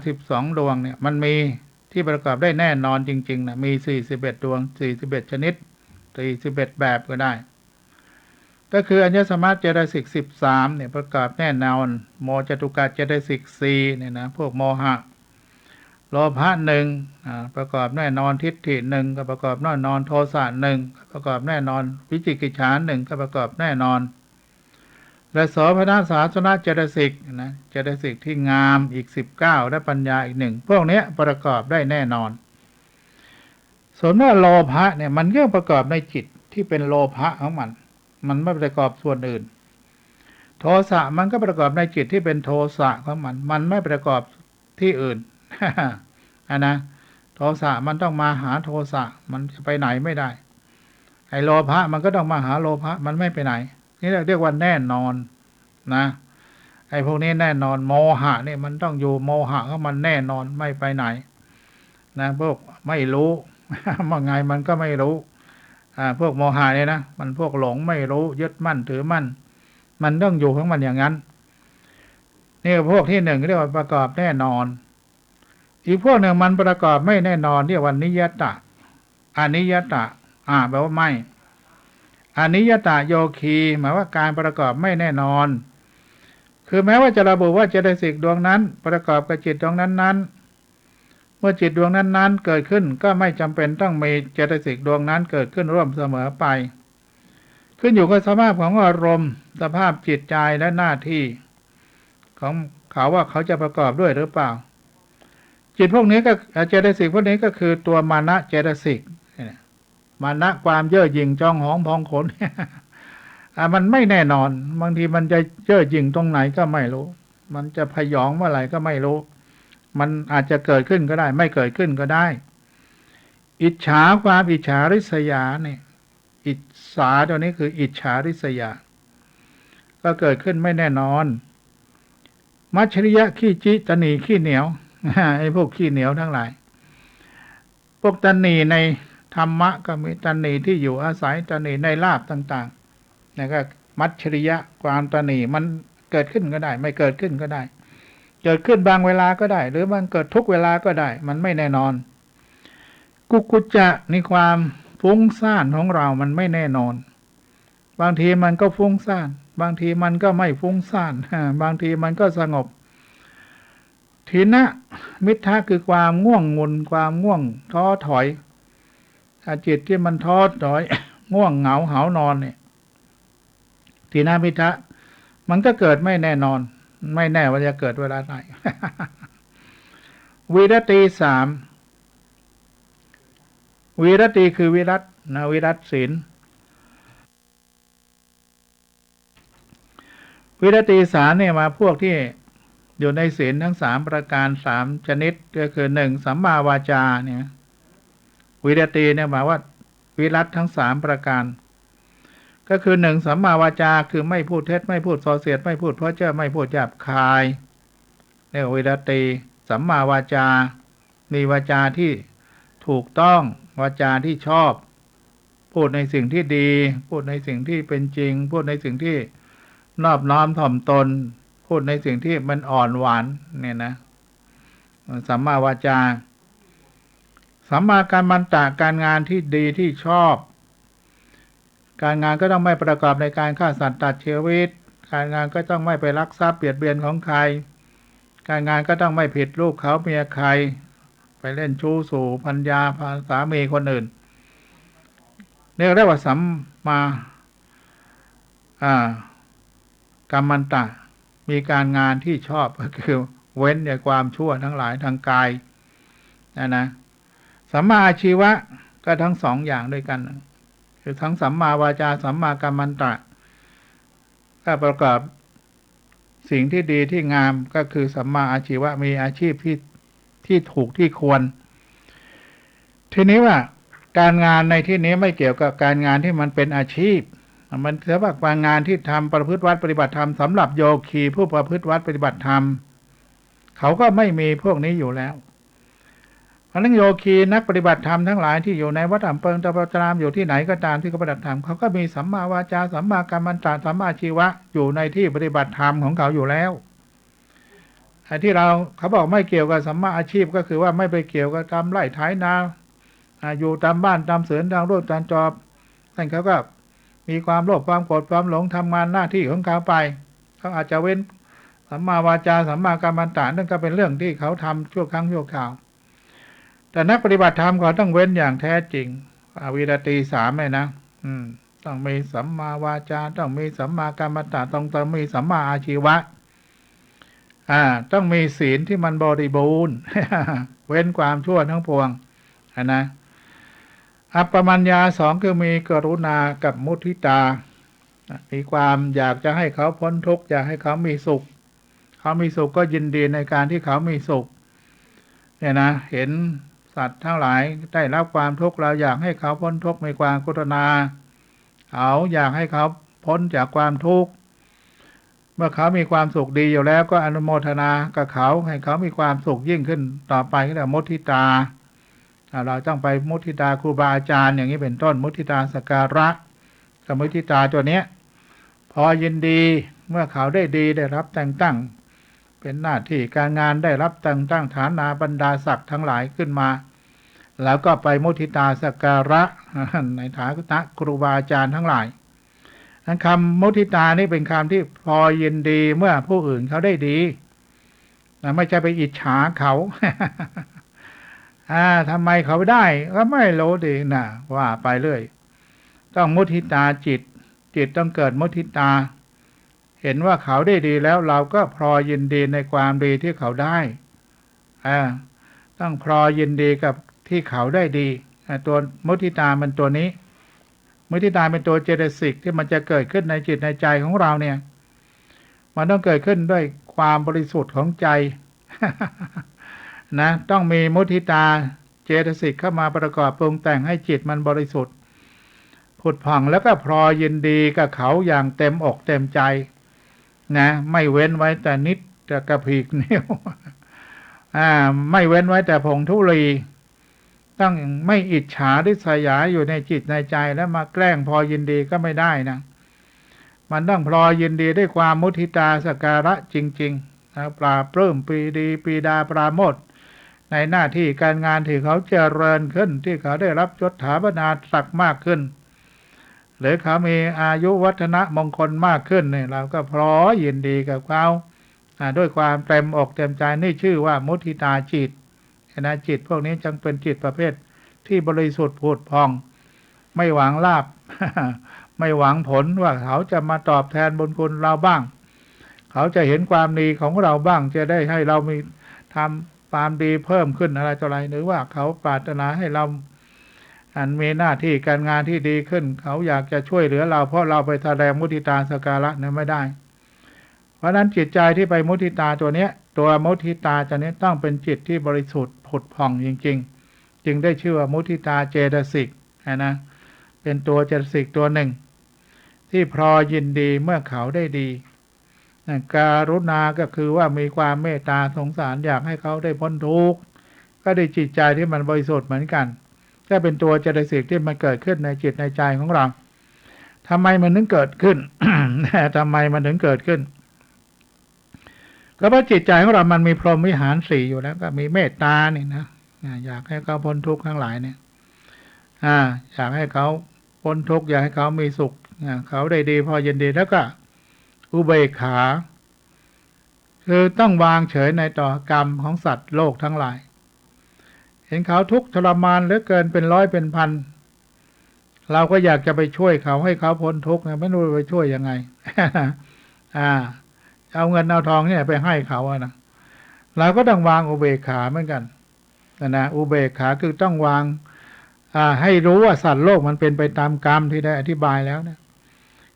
12 ดวงเนี่ยมันมีที่ประกอบได้แน่นอนจริงๆนะมี41 ดวง41ชนิด41แบบก็ได้ก็คืออัญญสมาเจตสิก13เนี่ยประกอบแน่นอนโมจตุกะเจตสิก4เนี่ยนะพวกโมหะโลภะหนึ่งประกอบแน่นอนทิฏฐิหนึ่งก็ประกอบแน่นอนโทสะหนึ่งประกอบแน่นอนวิจิกิจฉาหนึ่งก็ประกอบแน่นอนและโสภณสาสนเจตสิกนะเจตสิกที่งามอีก19และปัญญาอีกหนึ่งพวกนี้ประกอบได้แน่นอนส่วนเมื่อโลภะเนี่ยมันก็ประกอบในจิตที่เป็นโลภะของมันไม่ประกอบส่วนอื่นโทสะมันก็ประกอบในจิตที่เป็นโทสะของมันไม่ประกอบที่อื่น นะโทสะมันต้องมาหาโทสะมันจะไปไหนไม่ได้ไอ้โลภะมันก็ต้องมาหาโลภะมันไม่ไปไหนนี่เรียกว่าแน่นอนนะไอ้พวกนี้แน่นอนโมหะเนี่ยมันต้องอยู่โมหะของมันแน่นอนไม่ไปไหนนะพวกไม่รู้ ว่าไงมันก็ไม่รู้พวกโมหะเนี่ยนะมันพวกหลงไม่รู้ยึดมั่นถือมั่นมันต้องอยู่ของมันอย่างนั้นนี่พวกที่หนึ่งเรียกว่าประกอบแน่นอนอีกพวกหนึ่งมันประกอบไม่แน่นอนเรียกว่านิยตะอนิยตะแปลว่าไม่อนิยตะโยคีหมายว่าการประกอบไม่แน่นอนคือแม้ว่าจะระบุว่าเจตสิกดวงนั้นประกอบกับจิตดวงนั้นเมื่อจิตดวงนั้นเกิดขึ้นก็ไม่จำเป็นต้องมีเจตสิกดวงนั้นเกิดขึ้นร่วมเสมอไปขึ้นอยู่กับสภาพของอารมณ์สภาพจิตใจและหน้าที่ของเขาว่าเขาจะประกอบด้วยหรือเปล่าจิตพวกนี้ก็เจตสิกพวกนี้ก็คือตัวมานะเจตสิกมานะความเย่อหยิ่งจองหองพองขน มันไม่แน่นอนบางทีมันจะเย่อหยิ่งตรงไหนก็ไม่รู้มันจะพยองเมื่อไหร่ก็ไม่รู้มันอาจจะเกิดขึ้นก็ได้ไม่เกิดขึ้นก็ได้อิจฉาความอิจฉาริษยาเนี่ยอิจฉาตัวนี้คืออิจฉาริษยาก็เกิดขึ้นไม่แน่นอนมัจฉริยะขี้จิตนีขี้เหนียวไอ้พวกขี้เหนียวทั้งหลายพวกตนีในธรรมะก็มีตนีที่อยู่อาศัยตนีในลาภต่างๆนะก็มัจฉริยะความตนีมันเกิดขึ้นก็ได้ไม่เกิดขึ้นก็ได้เกิดขึ้นบางเวลาก็ได้หรือมันเกิดทุกเวลาก็ได้มันไม่แน่นอนกุกุจจะในความฟุ้งซ่านของเรามันไม่แน่นอนบางทีมันก็ฟุ้งซ่านบางทีมันก็ไม่ฟุ้งซ่านบางทีมันก็สงบทีนะมิทธะคือความง่วงงุนความง่วงท้อถอยจิตที่มันท้อถอย ง่วงเหงาหานอนเนี่ยทีนะมิทธะมันก็เกิดไม่แน่นอนไม่แน่ว่าจะเกิดเวลาไหน วิรติ3วิรติคือวิรัตนะวิรัตศีลวิรติ3เนี่ยมาพวกที่อยู่ในศีลทั้ง3ประการ3ชนิดก็คือ1สัมมาวาจาเนี่ยวิรติเนี่ยหมายว่าวิรัตทั้ง3ประการก็คือ1สัมมาวาจาคือไม่พูดเท็จไม่พูดส่อเสียดไม่พูดเพ้อเจ้อไม่พูดหยาบคายเรียกวิรติสัมมาวาจามีวาจาที่ถูกต้องวาจาที่ชอบพูดในสิ่งที่ดีพูดในสิ่งที่เป็นจริงพูดในสิ่งที่นอบน้อมถ่อมตนพูดในสิ่งที่มันอ่อนหวานเนี่ยนะสัมมาวาจาสัมมากัมมันตะการงานที่ดีที่ชอบการงานก็ต้องไม่ประกอบในการฆ่าสัตว์ตัดชีวิตการงานก็ต้องไม่ไปลักทรัพย์เบียดเบียนของใครการงานก็ต้องไม่ผิดลูกเขาเมียใครไปเล่นชู้สู่ภรรยาสามีคนอื่นเรียกว่าสัมมากัมมันตะมีการงานที่ชอบก็คือเว้นจากความชั่วทั้งหลายทางกายนะสัมมาอาชีวะก็ทั้งสองอย่างด้วยกันคือทั้งสัมมาวาจาสัมมากัมมันตะก็ประกอบสิ่งที่ดีที่งามก็คือสัมมาอาชีวะมีอาชีพที่ถูกที่ควรทีนี้ว่าการงานในที่นี้ไม่เกี่ยวกับการงานที่มันเป็นอาชีพมันเฉพาะการงานที่ทำประพฤติวัดปฏิบัติธรรมสำหรับโยคีผู้ประพฤติวัดปฏิบัติธรรมเขาก็ไม่มีพวกนี้อยู่แล้วเพราะนั้นโยคีนักปฏิบัติธรรมทั้งหลายที่อยู่ในวัดอำเภอตะปะตรามอยู่ที่ไหนก็ตามที่เขาปฏิบัติธรรมเขาก็มีสัมมาวาจาสัมมากัมมันตะสัมมาอาชีวะอยู่ในที่ปฏิบัติธรรมของเขาอยู่แล้ว ที่เขาบอกไม่เกี่ยวกับสัมมาอาชีพก็คือว่าไม่ไปเกี่ยวกับทำไร่ไถนาอยู่ตามบ้านตามสวนตามไร่ตามจอบนั่นเขาก็มีความโลภความโกรธความหลงทำงานหน้าที่ของเขาไปเขาอาจจะเว้นสัมมาวาจาสัมมากัมมันตะนั่นก็เป็นเรื่องที่เขาทำชั่วครั้งชั่วคราวแต่นักปฏิบัติธรรมเขาต้องเว้นอย่างแท้จริงอวิรติสามเลยนะต้องมีสัมมาวาจาต้องมีสัมมากัมมันตะต้องมีสัมมาอาชีวะต้องมีศีลที่มันบริบูรณ์ เว้นความชั่วทั้งปวงนะอัปปมัญญาสองคือมีกรุณากับมุทิตามีความอยากจะให้เขาพ้นทุกข์อยากให้เขามีสุขเขามีสุขก็ยินดีในการที่เขามีสุขเนี่ยนะเห็นสัตว์ทั้งหลายได้รับความทุกข์เราอยากให้เขาพ้นทุกข์มีความกรุณาเขาอยากให้เขาพ้นจากความทุกข์เมื่อเขามีความสุขดีอยู่แล้วก็อนุโมทนากับเขาให้เขามีความสุขยิ่งขึ้นต่อไปก็เรียกมุทิตาเราต้องไปมุทิตาครูบาอาจารย์อย่างนี้เป็นต้นมุทิตาสักการะกับมุทิตาตัวเนี้ยพอยินดีเมื่อเขาได้ดีได้รับแต่งตั้งเป็นหน้าที่การงานได้รับแต่งตั้งฐานาบรรดาศักดิ์ทั้งหลายขึ้นมาแล้วก็ไปมุทิตาสักการะในฐานะครูบาอาจารย์ทั้งหลายนั้นคำมุทิตานี่เป็นคำที่พอยินดีเมื่อผู้อื่นเขาได้ดีไม่ใช่ไปอิจฉาเขาทำไมเขาได้ก็ไม่รู้ดีนะว่าไปเรื่อยต้องมุทิตาจิตต้องเกิดมุทิตาเห็นว่าเขาได้ดีแล้วเราก็พอยินดีในความดีที่เขาได้ต้องพอยินดีกับที่เขาได้ดีตัวมุทิตามันตัวนี้มุทิตาเป็นตัวเจตสิกที่มันจะเกิดขึ้นในจิตในใจของเราเนี่ยมันต้องเกิดขึ้นด้วยความบริสุทธิ์ของใจ นะต้องมีมุทิตาเจตสิกเข้ามาประกอบปรุงแต่งให้จิตมันบริสุทธิ์ผุดผ่องแล้วก็พอยินดีกับเขาอย่างเต็มอกเต็มใจนะไม่เว้นไว้แต่นิดแต่กระพีกนิ้ว ไม่เว้นไว้แต่ผงธุลีต้องไม่อิจฉาริษยาอยู่ในจิตในใจแล้วมาแกล้งพอยินดีก็ไม่ได้นะมันต้องพอยินดีด้วยความมุทิตาสักการะจริงๆนะปราบปลื้มปรีดีปรีดาปราโมทย์ในหน้าที่การงานที่เขาเจริญขึ้นที่เขาได้รับยศถาบรรดาศักดิ์มากขึ้นหรือเขามีอายุวัฒนะมงคลมากขึ้นเนี่ยเราก็พร้อมยินดีกับเขาด้วยความเต็มอกเต็มใจนี่ชื่อว่ามุทิตาจิตนะจิตพวกนี้จึงเป็นจิตประเภทที่บริสุทธิ์ผุดพองไม่หวังลาภ ไม่หวังผลว่าเขาจะมาตอบแทนบุญคุณเราบ้างเขาจะเห็นความดีของเราบ้างจะได้ให้เรามีทำความดีเพิ่มขึ้นอะไรต่ออะไรหรือว่าเขาปรารถนาให้เรามีหน้าที่การงานที่ดีขึ้นเขาอยากจะช่วยเหลือเราเพราะเราไปแสดงมุทิตาสักการะนั้นไม่ได้เพราะนั้นจิตใจที่ไปมุทิตาตัวเนี้ยตัวมุทิตาตัวนี้ต้องเป็นจิตที่บริสุทธิ์ผุดผ่องจริงๆจึงได้ชื่อว่ามุทิตาเจตสิกนะเป็นตัวเจตสิกตัวหนึ่งที่พอยินดีเมื่อเขาได้ดีการุณาก็คือว่ามีความเมตตาสงสารอยากให้เขาได้พ้นทุกข์ก็ได้จิตใจที่มันบริสุทธิ์เหมือนกันก็เป็นตัวเจตสิกที่มันเกิดขึ้นในจิตในใจของเราทำไมมันถึงเกิดขึ้น ทำไมมันถึงเกิดขึ้นก็เพราะจิตใจของเรามันมีพรหมวิหารสี่อยู่แล้วก็มีเมตตานี่นะอยากให้เขาพ้นทุกข์ทั้งหลายเนี่ยอยากให้เขาพ้นทุกข์อยากให้เขามีสุขเขาได้ดีพอยินดีแล้วก็อุเบกขาคือต้องวางเฉยในต่อกรรมของสัตว์โลกทั้งหลายเห็นเขาทุกข์ทรมานเหลือเกินเป็นร้อยเป็นพันเราก็อยากจะไปช่วยเขาให้เขาพ้นทุกข์ไม่รู้ไปช่วยยังไง เอาเงินเอาทองเนี่ยไปให้เขานะเราก็ต้องวางอุเบกขาเหมือนกันนะอุเบกขาคือต้องวางให้รู้ว่าสัตว์โลกมันเป็นไปตามกรรมที่ได้อธิบายแล้วนะ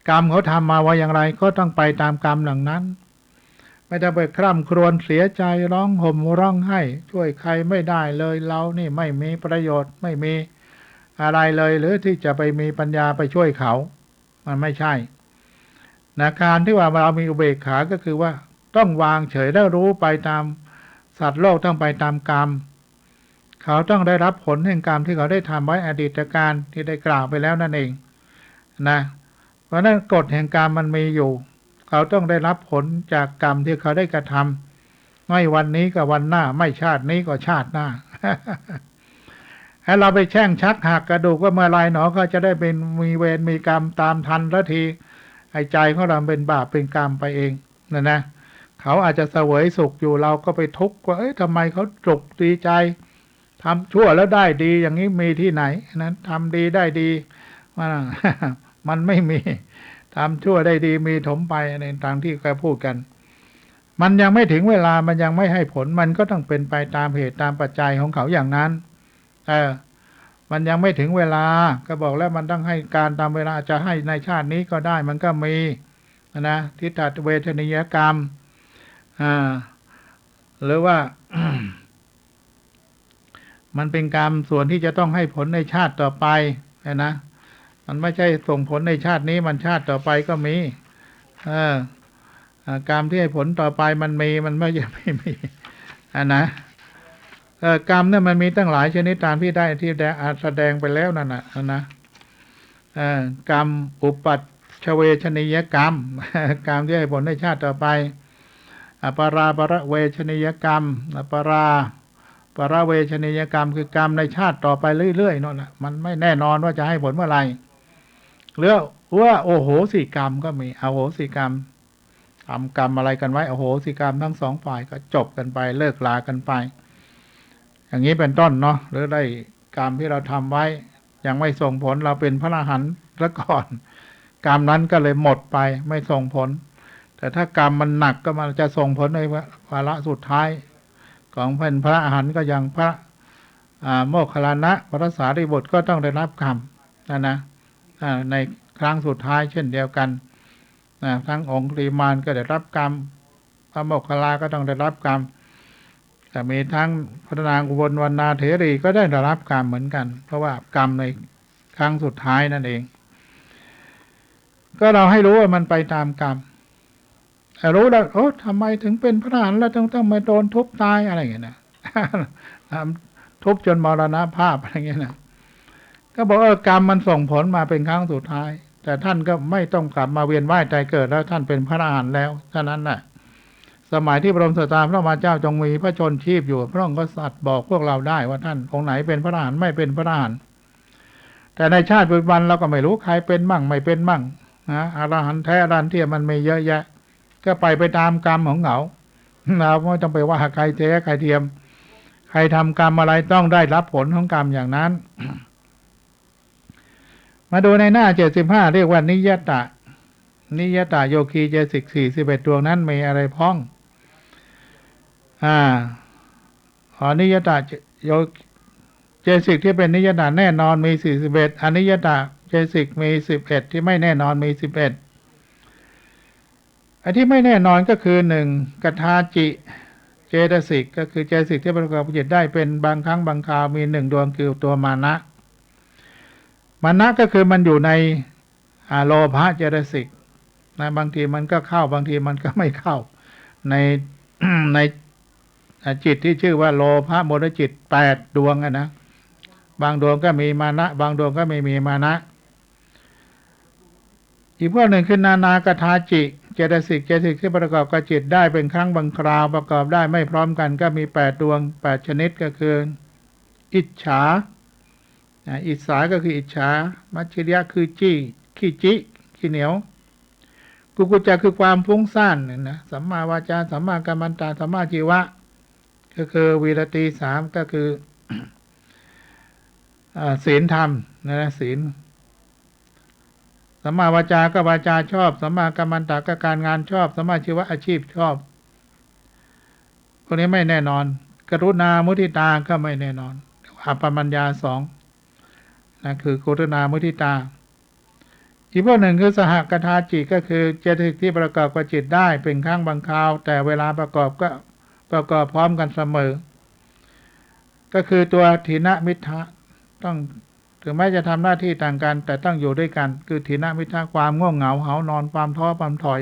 กรรมเขาทำมาว่าอย่างไรก็ต้องไปตามกรรมหลังนั้นไม่ต้องไปคร่ำครวญเสียใจร้องห่มร้องไห้ช่วยใครไม่ได้เลยเรานี่ไม่มีประโยชน์ไม่มีอะไรเลยหรือที่จะไปมีปัญญาไปช่วยเขามันไม่ใช่นะการที่ว่าเรามีอุเบกขาก็คือว่าต้องวางเฉยแล้วรู้ไปตามสัตว์โลกต้องไปตามกรรมเขาต้องได้รับผลแห่งกรรมที่เขาได้ทำไว้อดีตการที่ได้กล่าวไปแล้วนั่นเองนะเพราะนั้นกฎแห่งกรรมมันมีอยู่เขาต้องได้รับผลจากกรรมที่เขาได้กระท ไม่วันนี้ก็วันหน้า ไม่ชาตินี้ก็ชาติหน้า ให้เราไปแช่งชักหักกระดูกว่าเมื่อไรหนอเขาจะได้เป็นมีเวรมีกรรมตามทันละทีไอ้ใจของเราเป็นบาปเป็นกรรมไปเองนะเขาอาจจะเสวยสุขอยู่เราก็ไปทุกข์ว่าเอ๊ะทำไมเขาสุขดีใจทำชั่วแล้วได้ดีอย่างนี้มีที่ไหนนั้นทำดีได้ดีมันไม่มีทำชั่วได้ดีมีถมไปในทางที่เคยพูดกัน มันยังไม่ถึงเวลามันยังไม่ให้ผลมันก็ต้องเป็นไปตามเหตุตามปัจจัยของเขาอย่างนั้นมันยังไม่ถึงเวลาก็บอกแล้วมันต้องให้การตามเวลาจะให้ในชาตินี้ก็ได้มันก็มีนะทิฏฐเวทนิยกรรมหรือว่า มันเป็นกรรมส่วนที่จะต้องให้ผลในชาติต่อไปนะมันไม่ใช่ส่งผลในชาตินี้มันชาติต่อไปก็มีกรรมที่ให้ผลต่อไปมันมีมันไม่ใช่ไม่มีนะกรรมเนี่ยมันมีตั้งหลายชนิดตามที่ได้ที่แสดงไปแล้วนั่นนะกรรมอุปัชฌเวชนียกรรม กรรมที่ให้ผลในชาติต่อไปปราปรเวชนียกรรมปราเวชนียกรรมคือกรรมในชาติต่อไปเรื่อยๆนั่นแหละมันไม่แน่นอนว่าจะให้ผลเมื่อไหร่หรือว่าโอโหสิกรรมก็มีอโหสิกรรมทำกรรมอะไรกันไว้อโหสิกรรมทั้งสองฝ่ายก็จบกันไปเลิกลากันไปอย่างนี้เป็นต้นเนาะหรือได้กรรมที่เราทำไว้ยังไม่ส่งผลเราเป็นพระอรหันต์ซะก่อนกรรมนั้นก็เลยหมดไปไม่ส่งผลแต่ถ้ากรรมมันหนักก็มันจะส่งผลในวาระสุดท้ายของเป็นพระอรหันต์ก็ยังพระโมคคัลลานะพระสารีบุตรก็ต้องได้รับกรรมนะในครั้งสุดท้ายเช่นเดียวกันทั้งองค์ลีมานก็ได้รับกรรมพระโมคคัลลาก็ต้องได้รับกรรมแต่มีทั้งพระนางอุบลวรรณาเถรีก็ได้รับกรรมเหมือนกันเพราะว่ากรรมในครั้งสุดท้ายนั่นเองก็เราให้รู้ว่ามันไปตามกรรมรู้แล้วโอ้ทำไมถึงเป็นพระอรหันต์แล้วต้องมาโดนทุบตายอะไรอย่างเงี้ยนะทุบจนมรณภาพอะไรอย่างเงี้ยนะก็บอกกรรมมันส่งผลมาเป็นครั้งสุดท้ายแต่ท่านก็ไม่ต้องกลับมาเวียนว่ายตายเกิดแล้วท่านเป็นพระอรหันต์แล้วเท่านั้นแหละสมัยที่บรมศาสดาพระมหาเจ้าจงมีพระชนชีพอยู่พระองค์ก็สัตย์บอกพวกเราได้ว่าท่านองค์ไหนเป็นพระอรหันต์ไม่เป็นพระอรหันต์แต่ในชาติปัจจุบันเราก็ไม่รู้ใครเป็นมั่งไม่เป็นมั่งนะอรหันต์แท้อรหันต์เทียมมันมีเยอะแยะก็ไปตามกรรมของเขาเราไม่ต้องไปว่าใครแท้ใครเทียมใครทำกรรมอะไรต้องได้รับผลของกรรมอย่างนั้น มาดูในหน้า75เรียกว่านิยตะโยคีเจสิก41ดวงนั้นมีอะไรพ้องนิยตะโยเจสิกที่เป็นนิยตะแน่นอนมี41อนิยตะเจสิกมี11ที่ไม่แน่นอนมี11อันที่ไม่แน่นอนก็คือ1กทาจิเจตสิกก็คือเจสิกที่ประกอบจิตได้เป็นบางครั้งบางคราวมี1ดวงคือตัวมานะก็คือมันอยู่ในโลภะเจตสิกนะบางทีมันก็เข้าบางทีมันก็ไม่เข้าใน ในจิตที่ชื่อว่าโลภะโมหจิต8ดวงนะบางดวงก็มีมานะบางดวงก็ไม่มีมานะอีกพวกหนึ่งคือนานากทาจิเจตสิกที่ประกอบกับจิตได้เป็นครั้งบางคราวประกอบได้ไม่พร้อมกันก็มี8ดวง8ชนิดก็คืออิจฉาอิจฉาก็คืออิจฉามัจฉริยะคือขี้เหนียวกุกุจจะคือความฟุ้งซ่านนะสัมมาวาจาสัมมากัมมันตะสัมมาชีวะก็คือวีรติ3ก็คือศีลธรรมนะศีลสัมมาวาจาก็วาจาชอบสัมมากัมมันตะก็การงานชอบสัมมาชีวะอาชีพชอบพวกนี้ไม่แน่นอนกรุณามุทิตาก็ไม่แน่นอนอัปปมัญญา2นะคือกรุณามุทิตาอีกพวกหนึ่งคือสหกทาจิก็คือเจตสิกที่ประกอบกับจิตได้เป็นครั้งบางคราวแต่เวลาประกอบก็ประกอบพร้อมกันเสมอก็คือตัวถีนมิทธะต้องถึงแม้จะทำหน้าที่ต่างกันแต่ต้องอยู่ด้วยกันคือถีนมิทธะความง่วงเหงาหานอนความท้อความถอย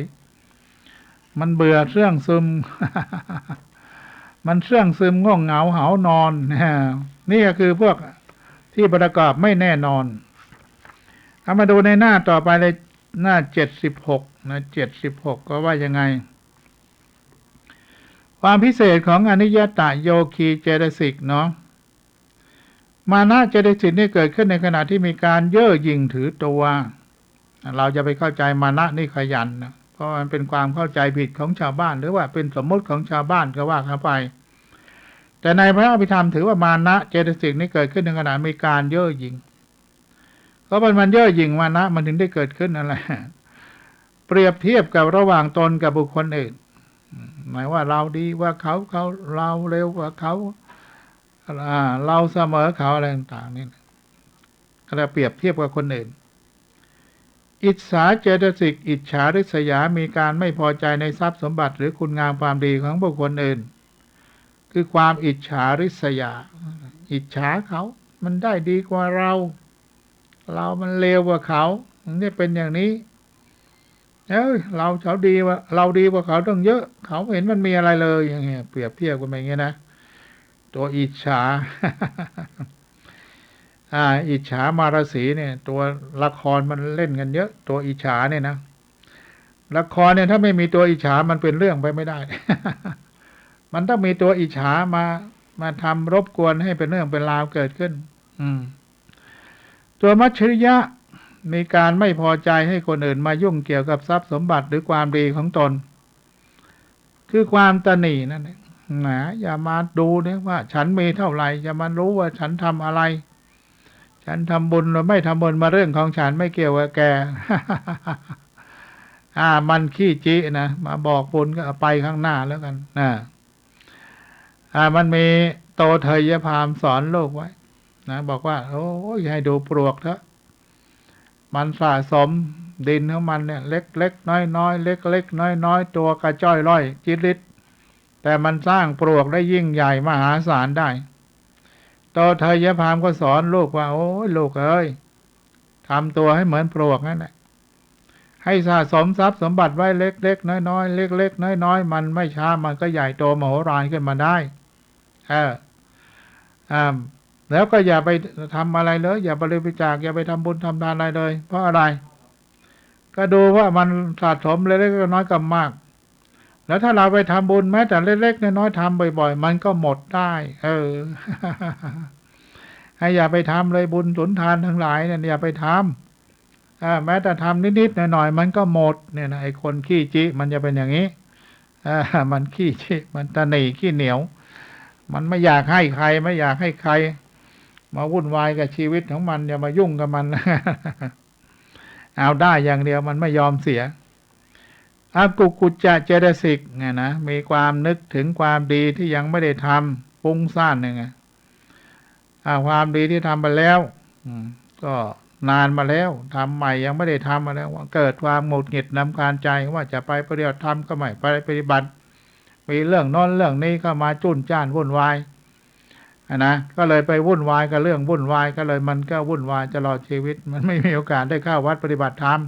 มันเบื่อเสื่องซึม มันเสื่องซึมง่วงเหงาหานอนนี่ก็คือพวกที่ประกอบไม่แน่นอนเอามาดูในหน้าต่อไปเลยหน้า76นะ76ก็ว่ายังไง ความพิเศษของอนิยตโยคีเจตสิกเนาะมานะเจตสิกนี่เกิดขึ้นในขณะที่มีการเย่อหยิ่งถือตัวเราจะไปเข้าใจมานะนี่ขยันนะเพราะมันเป็นความเข้าใจผิดของชาวบ้านหรือว่าเป็นสมมติของชาวบ้านก็ว่าเข้าไปแต่ในพระอภิธรรมถือว่ามานะเจตสิกนี่เกิดขึ้นในขณะมีการเย่อหยิ่งเพราะมันเย่อหยิ่งมานะมันถึงได้เกิดขึ้นนั่นแหละเปรียบเทียบกับระหว่างตนกับบุคคลอื่นหมายว่าเราดีว่าเขาเราเร็วกว่าเขาเราเสมอเขาอะไรต่างๆนี่ก็จะเปรียบเทียบกับคนอื่นอิจฉาเจตสิกอิจฉาริษยามีการไม่พอใจในทรัพย์สมบัติหรือคุณงามความดีของบุคคลอื่นคือความอิจฉาริษยาอิจฉาเขามันได้ดีกว่าเรามันเลวกว่าเขาเนี่ยเป็นอย่างนี้เขาดีว่าเราดีกว่าเขาต้องเยอะเขาเห็นมันมีอะไรเลยอย่างเงี้ยเปรียบเทียบกันไปอย่างเงี้ยนะตัวอิจฉา อิจฉามารสีเนี่ยตัวละครมันเล่นกันเยอะตัวอิจฉาเนี่ยนะละครเนี่ยถ้าไม่มีตัวอิจฉามันเป็นเรื่องไปไม่ได้ มันต้องมีตัวอิจฉามาทำรบกวนให้เป็นเรื่องเป็นราวเกิดขึ้นตัวมัจฉริยะมีการไม่พอใจให้คนอื่นมายุ่งเกี่ยวกับทรัพย์สมบัติหรือความดีของตนคือความตณีนั่นเองนะอย่ามาดูเนี่ยว่าฉันมีเท่าไหร่อย่ามารู้ว่าฉันทำอะไรฉันทำบุญหรือไม่ทำบุญมาเรื่องของฉันไม่เกี่ยวกับแก มันขี้จินะมาบอกบุญก็ไปข้างหน้าแล้วกันมันมีโตเทยพามสอนโลกไว้นะบอกว่าโอ้ยให้ดูปลวกเถอะมันสะสมดินของมันเนี่ยเล็กน้อยเล็กน้อยตัวกระจ้อยร่อยจิตริดแต่มันสร้างปลวกได้ยิ่งใหญ่มหาศาลได้โตเทยพามก็สอนลูกว่าโอ้ยลูกเอ้ยทำตัวให้เหมือนปลวกนั่นแหละให้สะสมทรัพย์สมบัติไว้เล็กน้อยเล็กน้อยมันไม่ช้ามันก็ใหญ่โตมโหฬารขึ้นมาได้แล้วก็อย่าไปทำอะไรเลยอย่าบริจาคอย่าไปทำบุญทำทานอะไรเลยเพราะอะไรก็ดูว่ามันสะสมเล็กๆน้อยๆกับมากแล้วถ้าเราไปทำบุญแม้แต่เล็กๆน้อยๆทำบ่อยๆมันก็หมดได้ให้อย่าไปทำเลยบุญสุนทานทั้งหลายเนี่ยอย่าไปทำแม้แต่ทำนิดๆหน่อยๆมันก็หมดเนี่ยนะไอ้คนขี้จิมันจะเป็นอย่างนี้มันขี้จิมันตะหนี่ขี้เหนียวมันไม่อยากให้ใครไม่อยากให้ใครมาวุ่นวายกับชีวิตของมันอย่ามายุ่งกับมัน เอาได้อย่างเดียวมันไม่ยอมเสียอากุกุจจะเจตสิกไงนะมีความนึกถึงความดีที่ยังไม่ได้ทำฟุ้งซ่านไงความดีที่ทำไปแล้วก็นานมาแล้วทำใหม่ยังไม่ได้ทำมาแล้วเกิดความหงุดหงิดรำคาญใจว่าจะไปปฏิบัติธรรมก็ไม่ไปปฏิบัติมีเรื่องโน้นเรื่องนี้เข้ามาจุนจ้านวุ่นวายนะก็เลยไปวุ่นวายกับเรื่องวุ่นวายก็เลยมันก็วุ่นวายตลอดชีวิตมันไม่มีโอกาสได้เข้าวัดปฏิบัติธรรม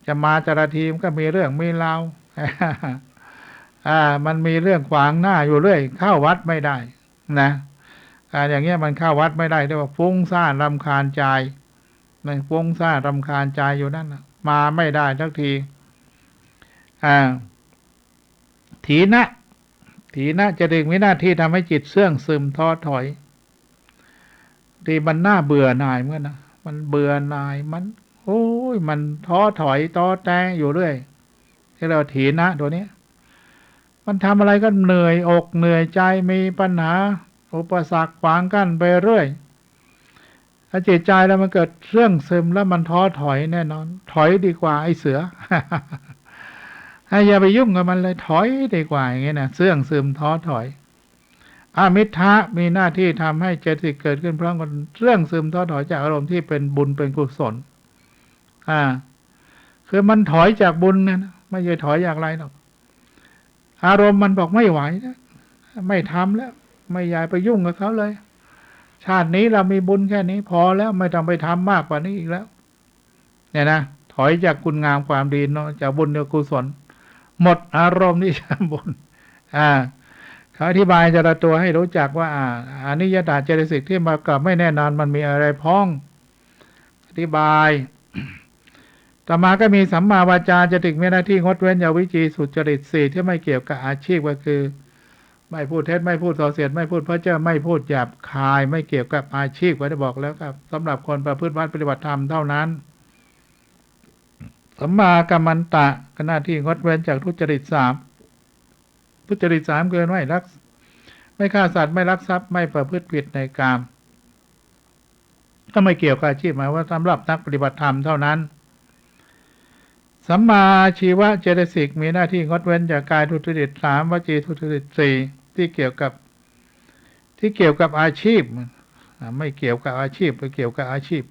จะมาแต่ละทีมก็มีเรื่องมีราวมันมีเรื่องขวางหน้าอยู่เรื่อยเข้าวัดไม่ได้นะอย่างเงี้ยมันเข้าวัดไม่ได้เรียกว่าฟุ้งซ่านรำคาญใจมันฟุ้งซ่านรำคาญใจอยู่นั่นนะมาไม่ได้ทักทีถีนะจะดึงวินาทีทำให้จิตเสื่องซึมท้อถอยที่มันน่าเบื่อหน่ายเหมือนกันนะมันเบื่อหน่ายมันโอ้ยมันท้อถอยท้อแท้อยู่เรื่อยที่เราถีนะตัวนี้มันทำอะไรก็เหนื่อยอกเหนื่อยใจมีปัญหาอุปสรรคขวางกั้นไปเรื่อยถ้าจิตใจแล้วมันเกิดเสื่องซึมแล้วมันท้อถอยแน่นอนถอยดีกว่าไอ้เสือ อย่าไปยุ่งกับมันเลยถอยดีกว่าอย่างงี้นะเสื่องซึมท้อถอยอมิทธะมีหน้าที่ทำให้เจตสิกเกิดขึ้นพร้อมกันเสื่องซึมท้อถอยจากอารมณ์ที่เป็นบุญเป็นกุศลคือมันถอยจากบุญนะไม่ใช่ถอยจากอะไรหรอกอารมณ์มันบอกไม่ไหวนะไม่ทำแล้วไม่อยากไปยุ่งกับเขาเลยชาตินี้เรามีบุญแค่นี้พอแล้วไม่ต้องไปทำมากกว่านี้อีกแล้วเนี่ยนะถอยจากคุณงามความดีเนาะจากบุญจากกุศลหมดอารมณ์ที่จะบุญเขาอธิบายแต่ละตัวให้รู้จักว่าอนิยตเจตสิกที่มากับไม่แน่นอนมันมีอะไรพ้องอธิบายต่อมาก็มีสัมมาวาจาจะถึงมีหน้าที่งดเว้นอย่าวิจีสุจริตสี่ที่ไม่เกี่ยวกับอาชีพก็คือ ไม่พูดเท็จไม่พูดส่อเสียดไม่พูดเพ้อเจ้อไม่พูดหยาบคายไม่เกี่ยวกับอาชีพก็ได้บอกแล้วครับสำหรับคนประพฤติวัดปฏิบัติธรรมเท่านั้นสัมมากัมมันตะก็หน้าที่งดเว้นจากทุจริตสามทุจริตสามคือไม่ฆ่าสัตว์ไม่ลักทรัพย์ไม่ประพฤติผิดในกามก็ไม่เกี่ยวกับอาชีพหมายว่าสำหรับนักปฏิบัติธรรมเท่านั้นสัมมาชีวะเจตสิกมีหน้าที่งดเว้นจากกายทุจริตสามวจีทุจริตสี่ที่เกี่ยวกับอาชีพไม่เกี่ยวกับอาชีพไปเกี่ยวกับอาชีพ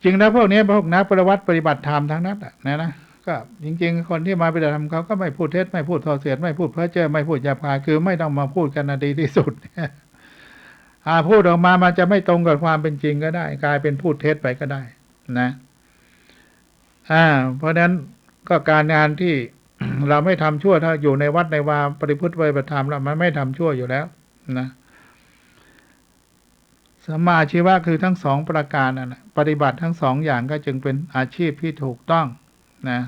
จริงแล้วพวกนี้พวกนักปฏิบัติธรรมทั้งนั้นนะก็จริงๆคนที่มาปฏิบัติธรรมเขาก็ไม่พูดเท็จไม่พูดส่อเสียดไม่พูดเพ้อเจ้อไม่พูดหยาบคายคือไม่ต้องมาพูดกันดีที่สุดพูดออกมามันจะไม่ตรงกับความเป็นจริงก็ได้กลายเป็นพูดเท็จไปก็ได้นะเพราะฉะนั้นก็การงานที่ เราไม่ทำชั่วถ้าอยู่ในวัดในวาปฏิพุทธปฏิบัติธรรมแล้วมันไม่ทำชั่วอยู่แล้วนะสัมมาอาชีวะคือทั้งสองประการนะปฏิบัติทั้งสองอย่างก็จึงเป็นอาชีพที่ถูกต้องนะ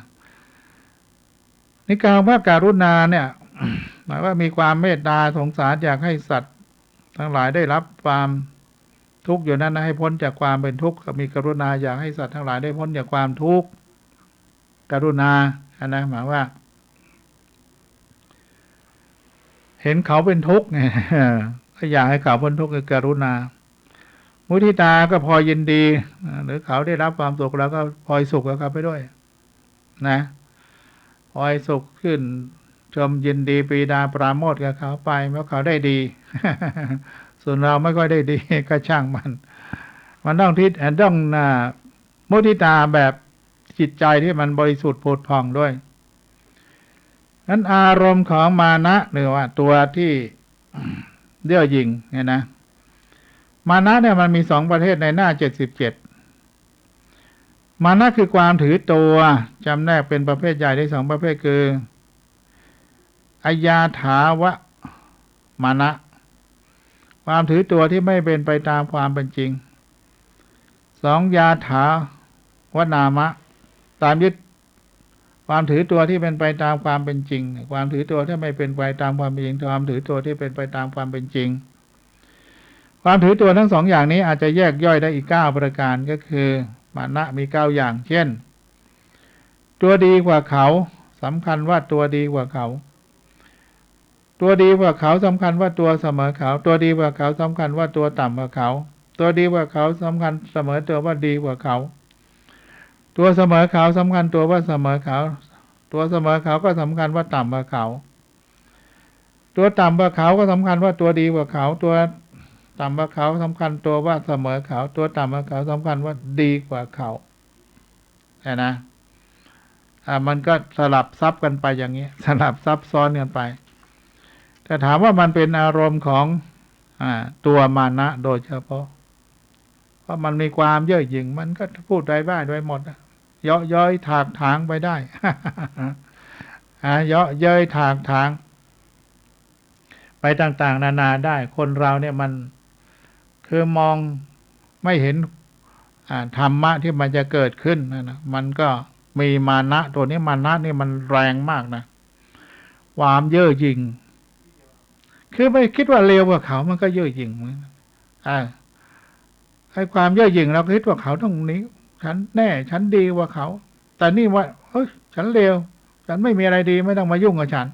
นี่การว่าการุณาเนี่ย หมายว่ามีความเมตตาสงสารอยากให้สัตว์ทั้งหลายได้รับความทุกข์อยู่นั้นนะให้พ้นจากความเป็นทุกข์มีกรุณาอยากให้สัตว์ทั้งหลายได้พ้นจากความทุกข์กรุณานะหมายว่าเห็นเขาเป็นทุกข์ไงก็อยากให้เขาพ้นทุกข์คือกรุณามุทิตาก็พอยินดีหรือเขาได้รับความสุขแล้วก็พลอยสุขกับเขาไปด้วยนะพลอยสุขขึ้นชมยินดีปรีดาปราโมทย์กับเขาไปเพราะเขาได้ดี ส่วนเราไม่ค่อยได้ดีก็ช่างมันต้องมุทิตาแบบจิตใจที่มันบริสุทธิ์ผุดผ่องด้วยนั้นอารมณ์ของมานะหรือว่าตัวที่เย่อหยิ่งเนี่ยนะมานะเนี่ยมันมีสองประเภทในหน้า77มานะคือความถือตัวจำแนกเป็นประเภทใหญ่ได้สองประเภทคืออัยยาถาวะมานะความถือตัวที่ไม่เป็นไปตามความเป็นจริงสองยาถาวามะตามยึดความถือตัวที่เป็นไปตามความเป็นจริงความถือตัวที่ไม่เป็นไปตามความเป็นจริงความถือตัวที่เป็นไปตามความเป็นจริงความถือตัวทั้งสองอย่างนี้อาจจะแยกย่อยได้อีก9ประการก็คือมานะมี9อย่างเช่นตัวดีกว่าเขาสำคัญว่าตัวดีกว่าเขาตัวดีกว่าเขาสำคัญว่าตัวเสมอเขาตัวดีกว่าเขาสำคัญว่าตัวต่ำกว่าเขาตัวดีกว่าเขาสำคัญเสมอตัวว่าดีกว่าเขาตัวเสมอเขาสำคัญตัวว่าเสมอเขาตัวเสมอเขาก็สำคัญว่าต่ำกว่าเขาตัวต่ำกว่าเขาก็สำคัญว่าตัวดีกว่าเขาตัวต่ำกว่าเขาสำคัญตัวว่าเสมอเขาตัวต่ำกว่าเขาสำคัญว่าดีกว่าเขานะมันก็สลับซับกันไปอย่างนี้สลับซับซ้อนกันไปแต่ถามว่ามันเป็นอารมณ์ของตัวมานะโดยเฉพาะเพราะมันมีความเย่อหยิ่งมันก็พูดได้บ้างด้วยหมดเยาะเย้ยถากถางไปได้ เยาะเย้ยถากถางไปต่างๆนานาได้คนเราเนี่ยมันคือมองไม่เห็นธรรมะที่มันจะเกิดขึ้นนะมันก็มีมานะตัวนี้มานะนี่มันแรงมากนะความเย่อหยิ่งคือไม่คิดว่าเลวกว่าเขามันก็เย่อหยิ่งให้ความเย่อหยิ่งเราคิดว่าเขาต้องนี้ฉันแน่ฉันดีกว่าเขาแต่นี่ว่าเฮ้ยฉันเลวฉันไม่มีอะไรดีไม่ต้องมายุ่งกับฉัน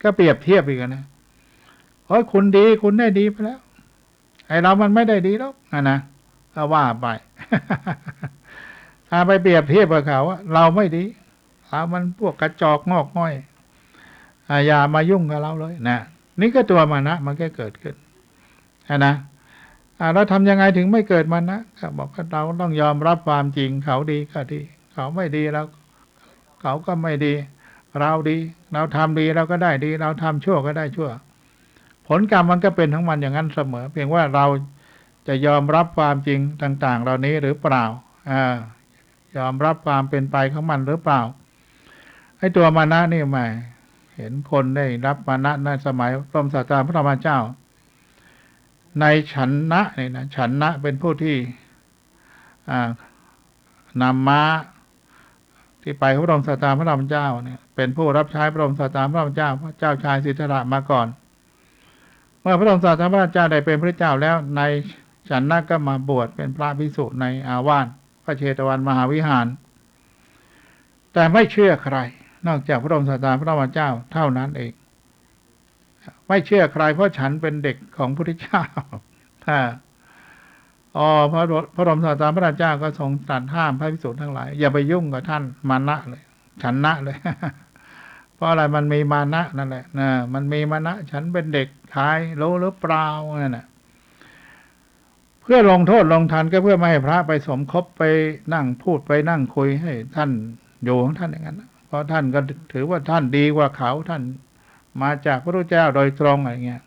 ก็เปรียบเทียบอีกนะเฮ้ยคุณดีคุณได้ดีไปแล้วไอเรามันไม่ได้ดีแล้วนะก็ว่าไป ถ้าไปเปรียบเทียบกับเขาเราไม่ดีเรามันพวกกระจอกงอกง่อยอย่ามายุ่งกับเราเลยนะนี่ก็ตัวมานะมันก็เกิดขึ้นนะเราทำยังไงถึงไม่เกิดมานะก็บอกว่าเราต้องยอมรับความจริงเขาดีก็ดีเขาไม่ดีแล้วเขาก็ไม่ดีเราดีเราทำดีเราก็ได้ดีเราทำชั่วก็ได้ชั่วผลกรรมมันก็เป็นทั้งมันอย่างนั้นเสมอเพียงว่าเราจะยอมรับความจริงต่างๆเหล่านี้หรือเปล่ายอมรับความเป็นไปของมันหรือเปล่าให้ตัวมานะนี่ใหม่เห็นคนได้รับมานะในสมัยพระบรมศาสดาพระธรรมเจ้าในฉันนะนี่นะฉันนะเป็นผู้ที่นำม้า ที่ไปพระบรมศาสดาพระรามเจ้าเนี่ยเป็นผู้รับใช้พระบรมศาสดาพระรามเจ้าพระเจ้าชายสิทธัตถะมาก่อนเมื่อพระบรมศาสดาพระรามเจ้าได้เป็นพระเจ้าแล้วในฉันนะก็มาบวชเป็นพระภิกษุในอาวาสพระเชตวันมหาวิหารแต่ไม่เชื่อใครนอกจากพระบรมศาสดาพระรามเจ้าเท่านั้นเองไม่เชื่อใครเพราะฉันเป็นเด็กของพระพุทธเจ้าถ้าพระบรมศาสดาพระรามเจ้าก็ทรงตรัสห้ามพระภิกษุทั้งหลายอย่าไปยุ่งกับท่านมานะเลยฉันนะเลย เพราะอะไรมันมีมานะนั่นแหละนะมันมีมานะฉันเป็นเด็กขายรู้หรือเปล่านั่นแหละเพื่อลงโทษลงทันก็เพื่อไม่ให้พระไปสมคบไปนั่งพูดไปนั่งคุยให้ท่านอยู่ของท่านอย่างนั้นเพราะท่านก็ถือว่าท่านดีกว่าเขาท่านมาจากพระพุทธเจ้าโดยตรงอะไรเงี้ย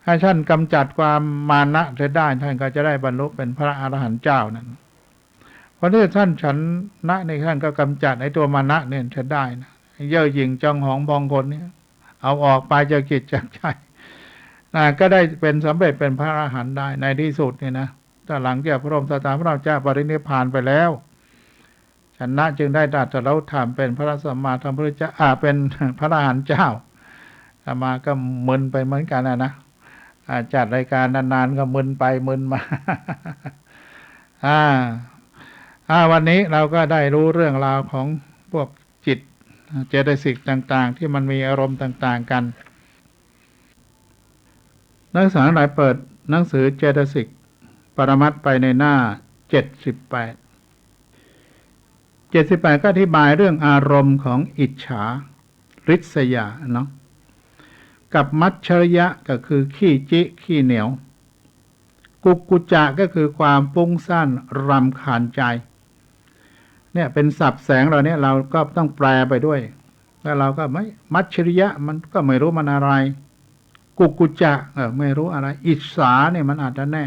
ให้ท่านกำจัดความมานะเสียได้ท่านก็จะได้บรรลุเป็นพระอรหันต์เจ้านั้นเพราะที่ท่านฉันนะในท่านก็กำจัดไอ้ตัวมานะเนี่ยเสียได้นะเย่อหยิ่งจองหองพองคนเนี่ยเอาออกไปจากจิตจากใจก็ได้เป็นสำเร็จเป็นพระอรหันต์ได้ในที่สุดเนี่ยนะแต่หลังจากพระบรมศาสดาพระเจ้าปรินิพพานไปแล้วชนะจึงได้ตรัสรู้ธรรมเป็นพระสัมมาสัมพุทธเจ้าเป็นพระอรหันต์เจ้ามาก็มึนไปเหมือนกันนะจัดรายการนานๆก็มึนไปมึนมาวันนี้เราก็ได้รู้เรื่องราวของพวกจิตเจตสิกต่างๆที่มันมีอารมณ์ต่างๆกันนักศึกษาหลายเปิดหนังสือเจตสิกปรมัตถ์ไปในหน้า78ก็อธิบายเรื่องอารมณ์ของอิจฉาริษยาเนาะกับมัจฉริยะก็คือขี้จิขี้เหนียวกุกกุจะก็คือความฟุ้งซ่านรำคาญใจเนี่ยเป็นศัพท์แสงเราเนี่ยเราก็ต้องแปลไปด้วยแล้วเราก็ไม่มัจฉริยะมันก็ไม่รู้มันอะไรกุกกุจะไม่รู้อะไรอิจฉาเนี่ยมันอาจจะแน่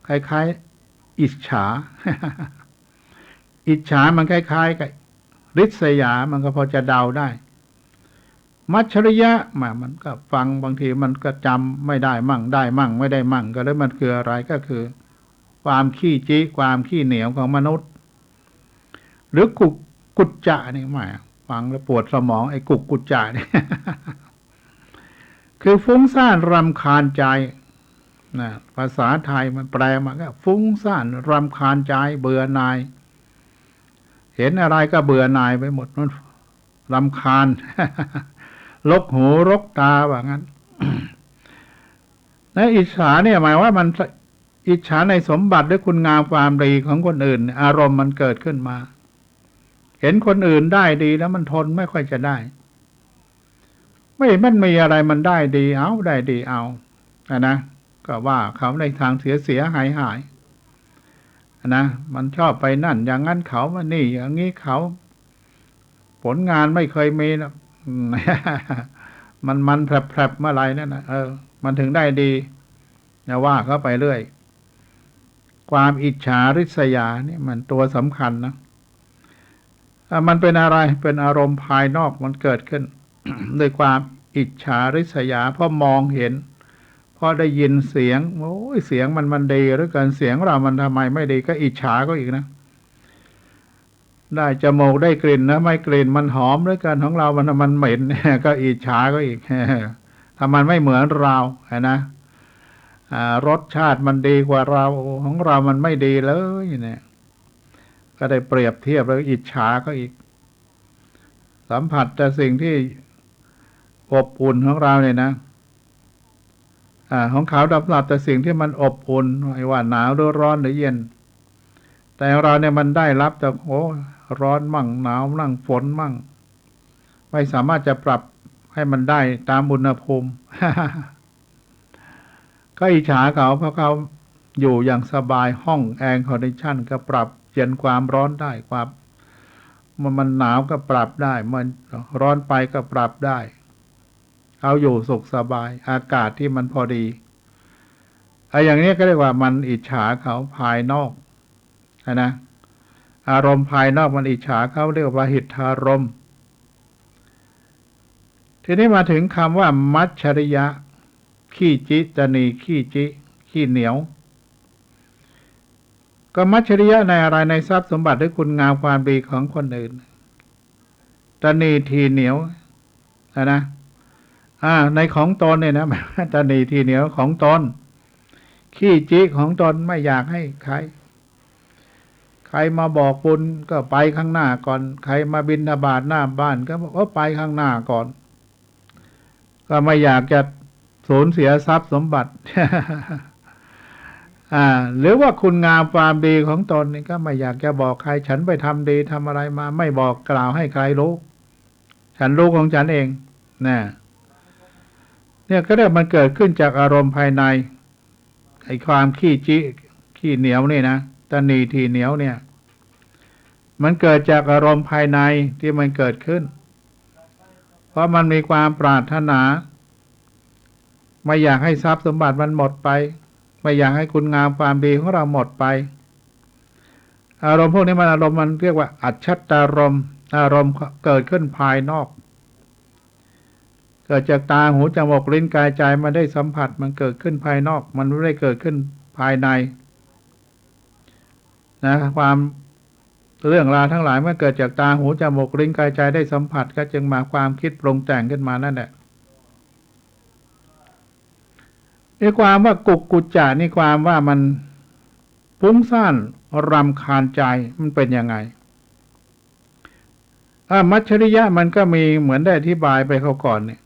คล้ายๆอิจฉา อิจฉามันคล้ายๆกับริษยามันก็พอจะเดาได้มัจฉริยะมันก็ฟังบางทีมันก็จำไม่ได้มั่งได้มั่งไม่ได้มั่งก็เลยมันคืออะไรก็คือความขี้จี้ความขี้เหนียวของมนุษย์หรือกุจจะนี่ฟังแล้วปวดสมองไอ้กุจจะนี่ คือฟุ้งซ่านรำคาญใจนะภาษาไทยมันแปลมาก็ฟุ้งซ่านรำคาญใจเบื่อหน่ายเห็นอะไรก็เบื่อหน่ายไปหมดมันรำคาญ ลกหูรกตาว่างั้น และอิจฉาเนี่ยหมายว่ามันอิจฉาในสมบัติหรือคุณงามความดีของคนอื่นอารมณ์มันเกิดขึ้นมาเห็นคนอื่นได้ดีแล้วมันทนไม่ค่อยจะได้มันมีอะไรมันได้ดีเอาได้ดีเอานะก็ว่าเขาในทางเสียหายนะมันชอบไปนั่นอย่างนั้นเขามานี่อย่างนี้เขาผลงานไม่เคยมีนะ มันแผลบเมื่อไรนั่นนะมันถึงได้ดีอย่าว่าเขาไปเรื่อยความอิจฉาริษยานี่มันตัวสำคัญนะมันเป็นอะไรเป็นอารมณ์ภายนอกมันเกิดขึ้น ด้วยความอิจฉาริษยาเพราะมองเห็นพอได้ยินเสียงโอ้ยเสียงมันดีหรือเกินเสียงเรามันทำไมไม่ดีก็อิจฉาก็อีกนะได้จมูกได้กลิ่นนะไม่กลิ่นมันหอมหรือเกินของเรามันเหม็น ก็อิจฉาก็อีก ถ้ามันไม่เหมือนเรานะรสชาติมันดีกว่าเราของเรามันไม่ดีเลยเนี่ยก็ได้เปรียบเทียบแล้วอิจฉาก็อีกสัมผัสแต่สิ่งที่อบอุ่นของเราเนี่ยนะของเขาดับหลับแต่สิ่งที่มันอบอุ่นไม่ว่าหนาวหรือร้อนหรือเย็นแต่เราเนี่ยมันได้รับแต่ร้อนมั่งหนาวมั่งฝนมั่งไม่สามารถจะปรับให้มันได้ตามอุณหภูมิ ก็อิจฉาเขาเพราะเขาอยู่อย่างสบายห้องแอร์คอนดิชันก็ปรับเย็นความร้อนได้ความมันหนาวก็ปรับได้มันร้อนไปก็ปรับได้เขาอยู่สุขสบายอากาศที่มันพอดีอย่างนี้ก็เรียกว่ามันอิจฉาเขาภายนอกนะอารมณ์ภายนอกมันอิจฉาเขาเรียกว่าหิทธารมณ์ทีนี้มาถึงคำว่ามัจฉริยะขี้จิตนีขี้จิขี้เหนียว ก็มัจฉริยะในอะไรในทรัพย์สมบัติหรือคุณงามความดีของคนอื่นตนีทีเหนียวนะในของตนเนี่ยนะตนีทีเหนียวของตนขี้จิของตนไม่อยากให้ใครมาบอกบุญก็ไปข้างหน้าก่อนใครมาบิณฑบาตหน้าบ้านก็บอกว่าไปข้างหน้าก่อนก็ไม่อยากจะสูญเสียทรัพย์สมบัติ หรือว่าคุณงามความดีของตนนี่ก็ไม่อยากจะบอกใครฉันไปทำดีทำอะไรมาไม่บอกกล่าวให้ใครรู้ฉันรู้ของฉันเองเนี่ยก็ได้มันเกิดขึ้นจากอารมณ์ภายในไอ้ความขี้เหนียวนี่นะตนีทีเหนียวเนี่ยมันเกิดจากอารมณ์ภายในที่มันเกิดขึ้นเพราะมันมีความปรารถนาไม่อยากให้ทรัพย์สมบัติมันหมดไปไม่อยากให้คุณงามความดีของเราหมดไปอารมณ์พวกนี้มันอารมณ์มันเรียกว่าอัจฉตารมณ์อารมณ์เกิดขึ้นภายนอกเกิดจากตาหูจมูกลิ้นกายใจมันได้สัมผัสมันเกิดขึ้นภายนอกมันไม่ได้เกิดขึ้นภายในนะความเรื่องราวทั้งหลายเมื่อเกิดจากตาหูจมูกลิ้นกายใจได้สัมผัสก็จึงมาความคิดปรุงแต่งขึ้นมานั่นแหละนี่ความว่ากุจจะนี่ความว่ามันฟุ้งซ่านรำคาญใจมันเป็นยังไงมัจฉริยะมันก็มีเหมือนได้อธิบายไปเขาก่อนเนี่ย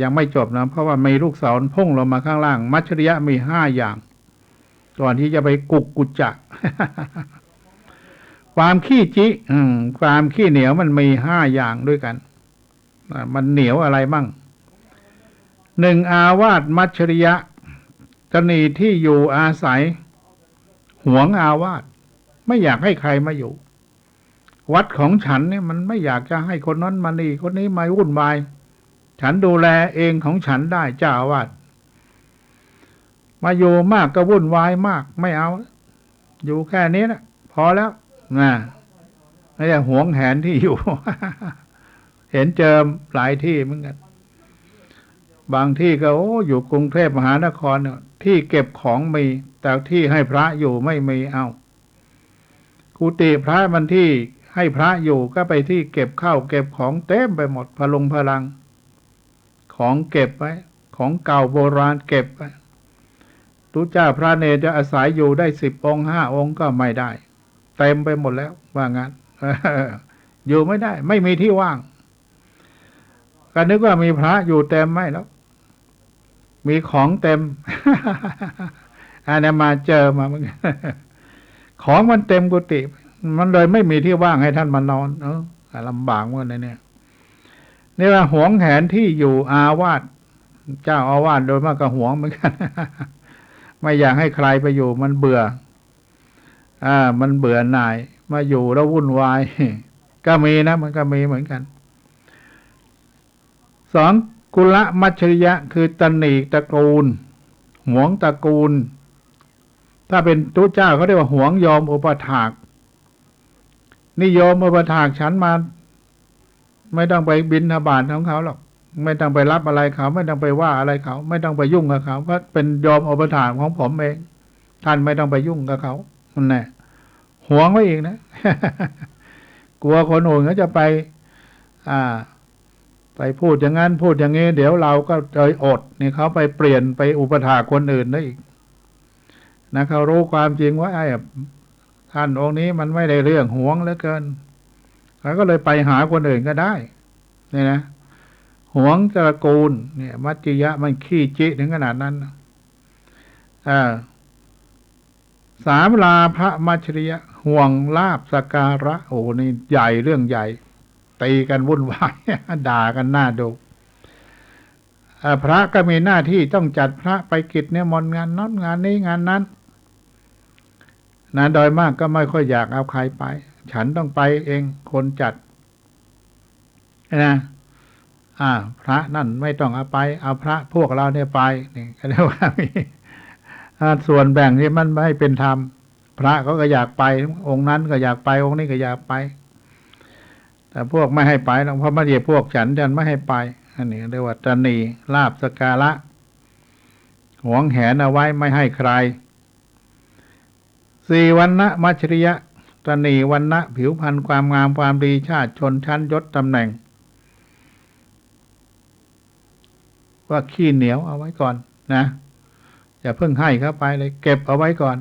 ยังไม่จบนะเพราะว่ามีลูกศรพุ่งลงมาข้างล่างมัจฉริยะมี5 อย่างก่อนที่จะไปกุจจะ ความขี้จิความขี้เหนียวมันมี5 อย่างด้วยกันมันเหนียวอะไรบ้าง1อาวาสมัจฉริยะตนีที่อยู่อาศัยหวงอาวาสไม่อยากให้ใครมาอยู่วัดของฉันเนี่ยมันไม่อยากจะให้คนนั้นมานี่คนนี้มาวุ่นวายฉันดูแลเองของฉันได้เจ้าอาวาสมาอยู่มากก็วุ่นวายมากไม่เอาอยู่แค่นี้นะพอแล้วไม่ได้หวงแหนที่อยู่ เห็นเจอหลายที่เหมือนกันบางที่ก็อยู่กรุงเทพมหานครที่เก็บของมีแต่ที่ให้พระอยู่ไม่มีเอากุฏิพระมันที่ให้พระอยู่ก็ไปที่เก็บข้าวเก็บของเต็มไปหมดพลังของเก็บไว้ของเก่าโบราณเก็บไว้ทุกเจ้าพระเนรจะอาศัยอยู่ได้10 องค์5 องค์ก็ไม่ได้เต็มไปหมดแล้วว่างั้น อยู่ไม่ได้ไม่มีที่ว่างก็นึกว่ามีพระอยู่เต็มไม่แล้วมีของเต็ม อันนี้มาเจอมาเหมือนกัน ของมันเต็มกุฏิมันเลยไม่มีที่ว่างให้ท่านมานอนลำบากเหมือนกันเนี่ยนี่ว่าหวงแหนที่อยู่อาวาสเจ้าอาวาสโดยมากก็หวงเหมือนกัน ไม่อยากให้ใครไปอยู่มันเบื่อมันเบื่อหน่ายมาอยู่แล้ววุ่นวาย ก็มีนะมันก็มีเหมือนกัน2กุลมัจฉริยะคือตนีตระกูลหวงตระกูลถ้าเป็นทุเจ้าเขาเรียกว่าหวงยอมอุปถากนิยมอุปถากฉันมาไม่ต้องไปบิณฑบาตของเขาหรอกไม่ต้องไปรับอะไรเขาไม่ต้องไปว่าอะไรเขาไม่ต้องไปยุ่งกับเขาเพราะเป็นยอมอุปถากของผมเองท่านไม่ต้องไปยุ่งกับเขานั่นแหละหวงไว้อีกนะ กลัวคนอื่นเขาจะไปพูดอย่างนั้นพูดอย่างนี้เดี๋ยวเราก็จะอดนี่เขาไปเปลี่ยนไปอุปถากคนอื่นได้อีกนะเขารู้ความจริงว่าท่านองค์นี้มันไม่ได้เรื่องหวงเหลือเกินเขาก็เลยไปหาคนอื่นก็ได้นี่นะหวงตระกูลเนี่ยมัจฉิยะมันขี้จิถึงขนาดนั้น3ลาภมัจฉริยะห่วงลาภสักการะนี่ใหญ่เรื่องใหญ่ตีกันวุ่นวาย ด่ากันหน้าดูพระก็มีหน้าที่ต้องจัดพระไปกิจเนี่ยมนต์งานนั้นงานนี้งานนั้นโดยมากก็ไม่ค่อยอยากเอาใครไปฉันต้องไปเองคนจัดนะพระนั่นไม่ต้องเอาไปเอาพระพวกเราเนี่ยไปนี่ก็เรียกว่ามีส่วนแบ่งที่มันไม่เป็นธรรมพระเขาก็อยากไปองค์นั้นก็อยากไปองค์นี้ก็อยากไปแต่พวกไม่ให้ไปเพราะไม่ใช่พวกฉันไม่ให้ไปอันนี้เรียกว่าตนีลาภสักการะหวงแหนเอาไว้ไม่ให้ใคร สี่วรรณะมัจฉริยะตนีวรรณะผิวพรรณความงามความดีชาติชนชั้นยศตำแหน่งว่าขี้เหนียวเอาไว้ก่อนนะอย่าเพิ่งให้เข้าไปเลยเก็บเอาไว้ก่อน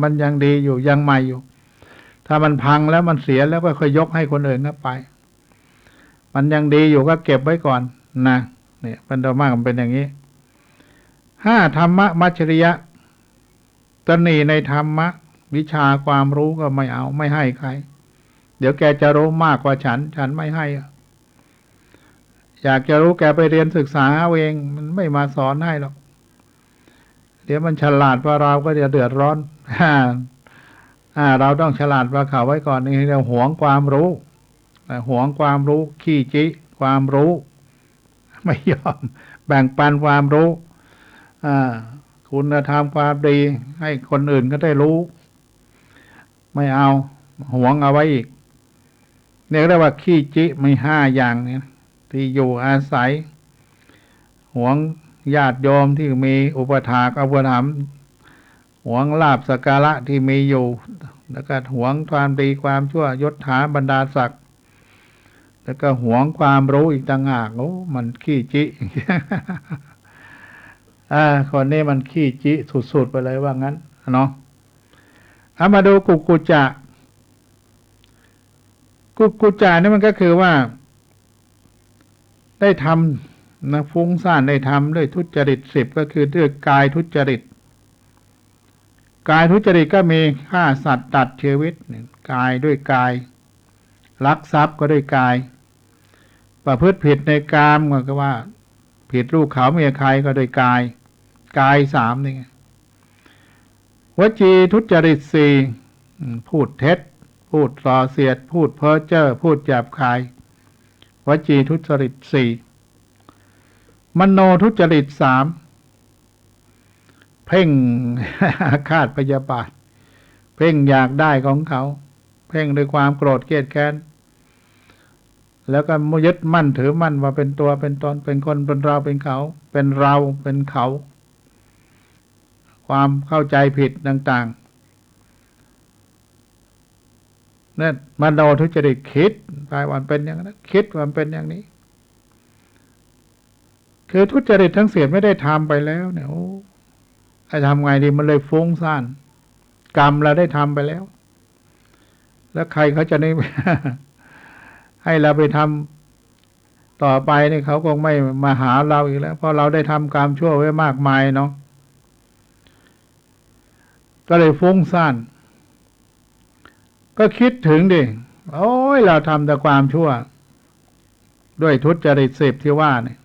มันยังดีอยู่ยังใหม่อยู่ ถ้ามันพังแล้วมันเสียแล้วก็ค่อยยกให้คนอื่นเข้าไป มันยังดีอยู่ก็เก็บไว้ก่อนนะเนี่ยเป็นตัวมากมันเป็นอย่างนี้ห้าธรรมะมัจฉริยะตนีในธรรมะวิชาความรู้ก็ไม่เอาไม่ให้ใครเดี๋ยวแกจะรู้มากกว่าฉันไม่ให้อยากจะรู้แกไปเรียนศึกษาเอาเองมันไม่มาสอนให้หรอกเดี๋ยวมันฉลาดกว่าเราก็จะเดือดร้อนเราต้องฉลาดกว่าเขาไว้ก่อนนี่เราหวงความรู้หวงความรู้ขี้จิความรู้ไม่ยอมแบ่งปันความรู้คุณธรรมความดีให้คนอื่นก็ได้รู้ไม่เอาหวงเอาไว้อีกเนี่ยเรียกว่าขี้จิมีห้าอย่างเนี่ยที่อยู่อาศัยหวงญาติโยมที่มีอุปถากอุปถัมภ์หวงลาภสักการะที่มีอยู่แล้วก็หวงความดีความชั่วยศถาบรรดาศักดิ์แล้วก็หวงความรู้อีกต่างหากโอ้มันขี้จิคนนี้มันขี้จิสุดๆไปเลยว่างั้นเนาะเอามาดูกุกุจจะนี่มันก็คือว่าได้ทำนะฟุ้งซ่านได้ทำด้วยทุจริต10ก็คือด้วยกายทุจริตกายทุจริตก็มีฆ่าสัตว์ตัดชีวิตกายด้วยกายลักทรัพย์ก็ด้วยกายประพฤติผิดในกามก็ว่าผิดลูกเขาเมียใครก็ด้วยกาย3นี่วจีทุจริต4พูดเท็จพูดส่อเสียดพูดเพ้อเจ้อพูดหยาบคายวจีทุจริต4มโนทุจริต3เพ่ง อาฆาตพยาบาทเพ่งอยากได้ของเขาเพ่งด้วยความโกรธเกลียดแค้นแล้วก็ยึดมั่นถือมั่นว่าเป็นตัวเป็นตนเป็นคนเป็นเราเป็นเขาเป็นเราเป็นเขาความเข้าใจผิดต่างๆนั่นมโนทุจริตคิดไปวันเป็นอย่างนั้นคิดวันเป็นอย่างนี้คือทุจริตทั้งเสียไม่ได้ทำไปแล้วเนี่ยโอ้ไอ้ทำไงดีมันเลยฟุ้งซ่านกรรมเราได้ทำไปแล้วแล้วใครเขาจะได้ ให้เราไปทำต่อไปนี่เขาคงไม่มาหาเราอีกแล้วเพราะเราได้ทำกรรมชั่วไว้มากมายเนาะก็เลยฟุ้งซ่านก็คิดถึงดิโอ้ยเราทำแต่ความชั่วด้วยทุจริต10ที่ว่าเนี่ย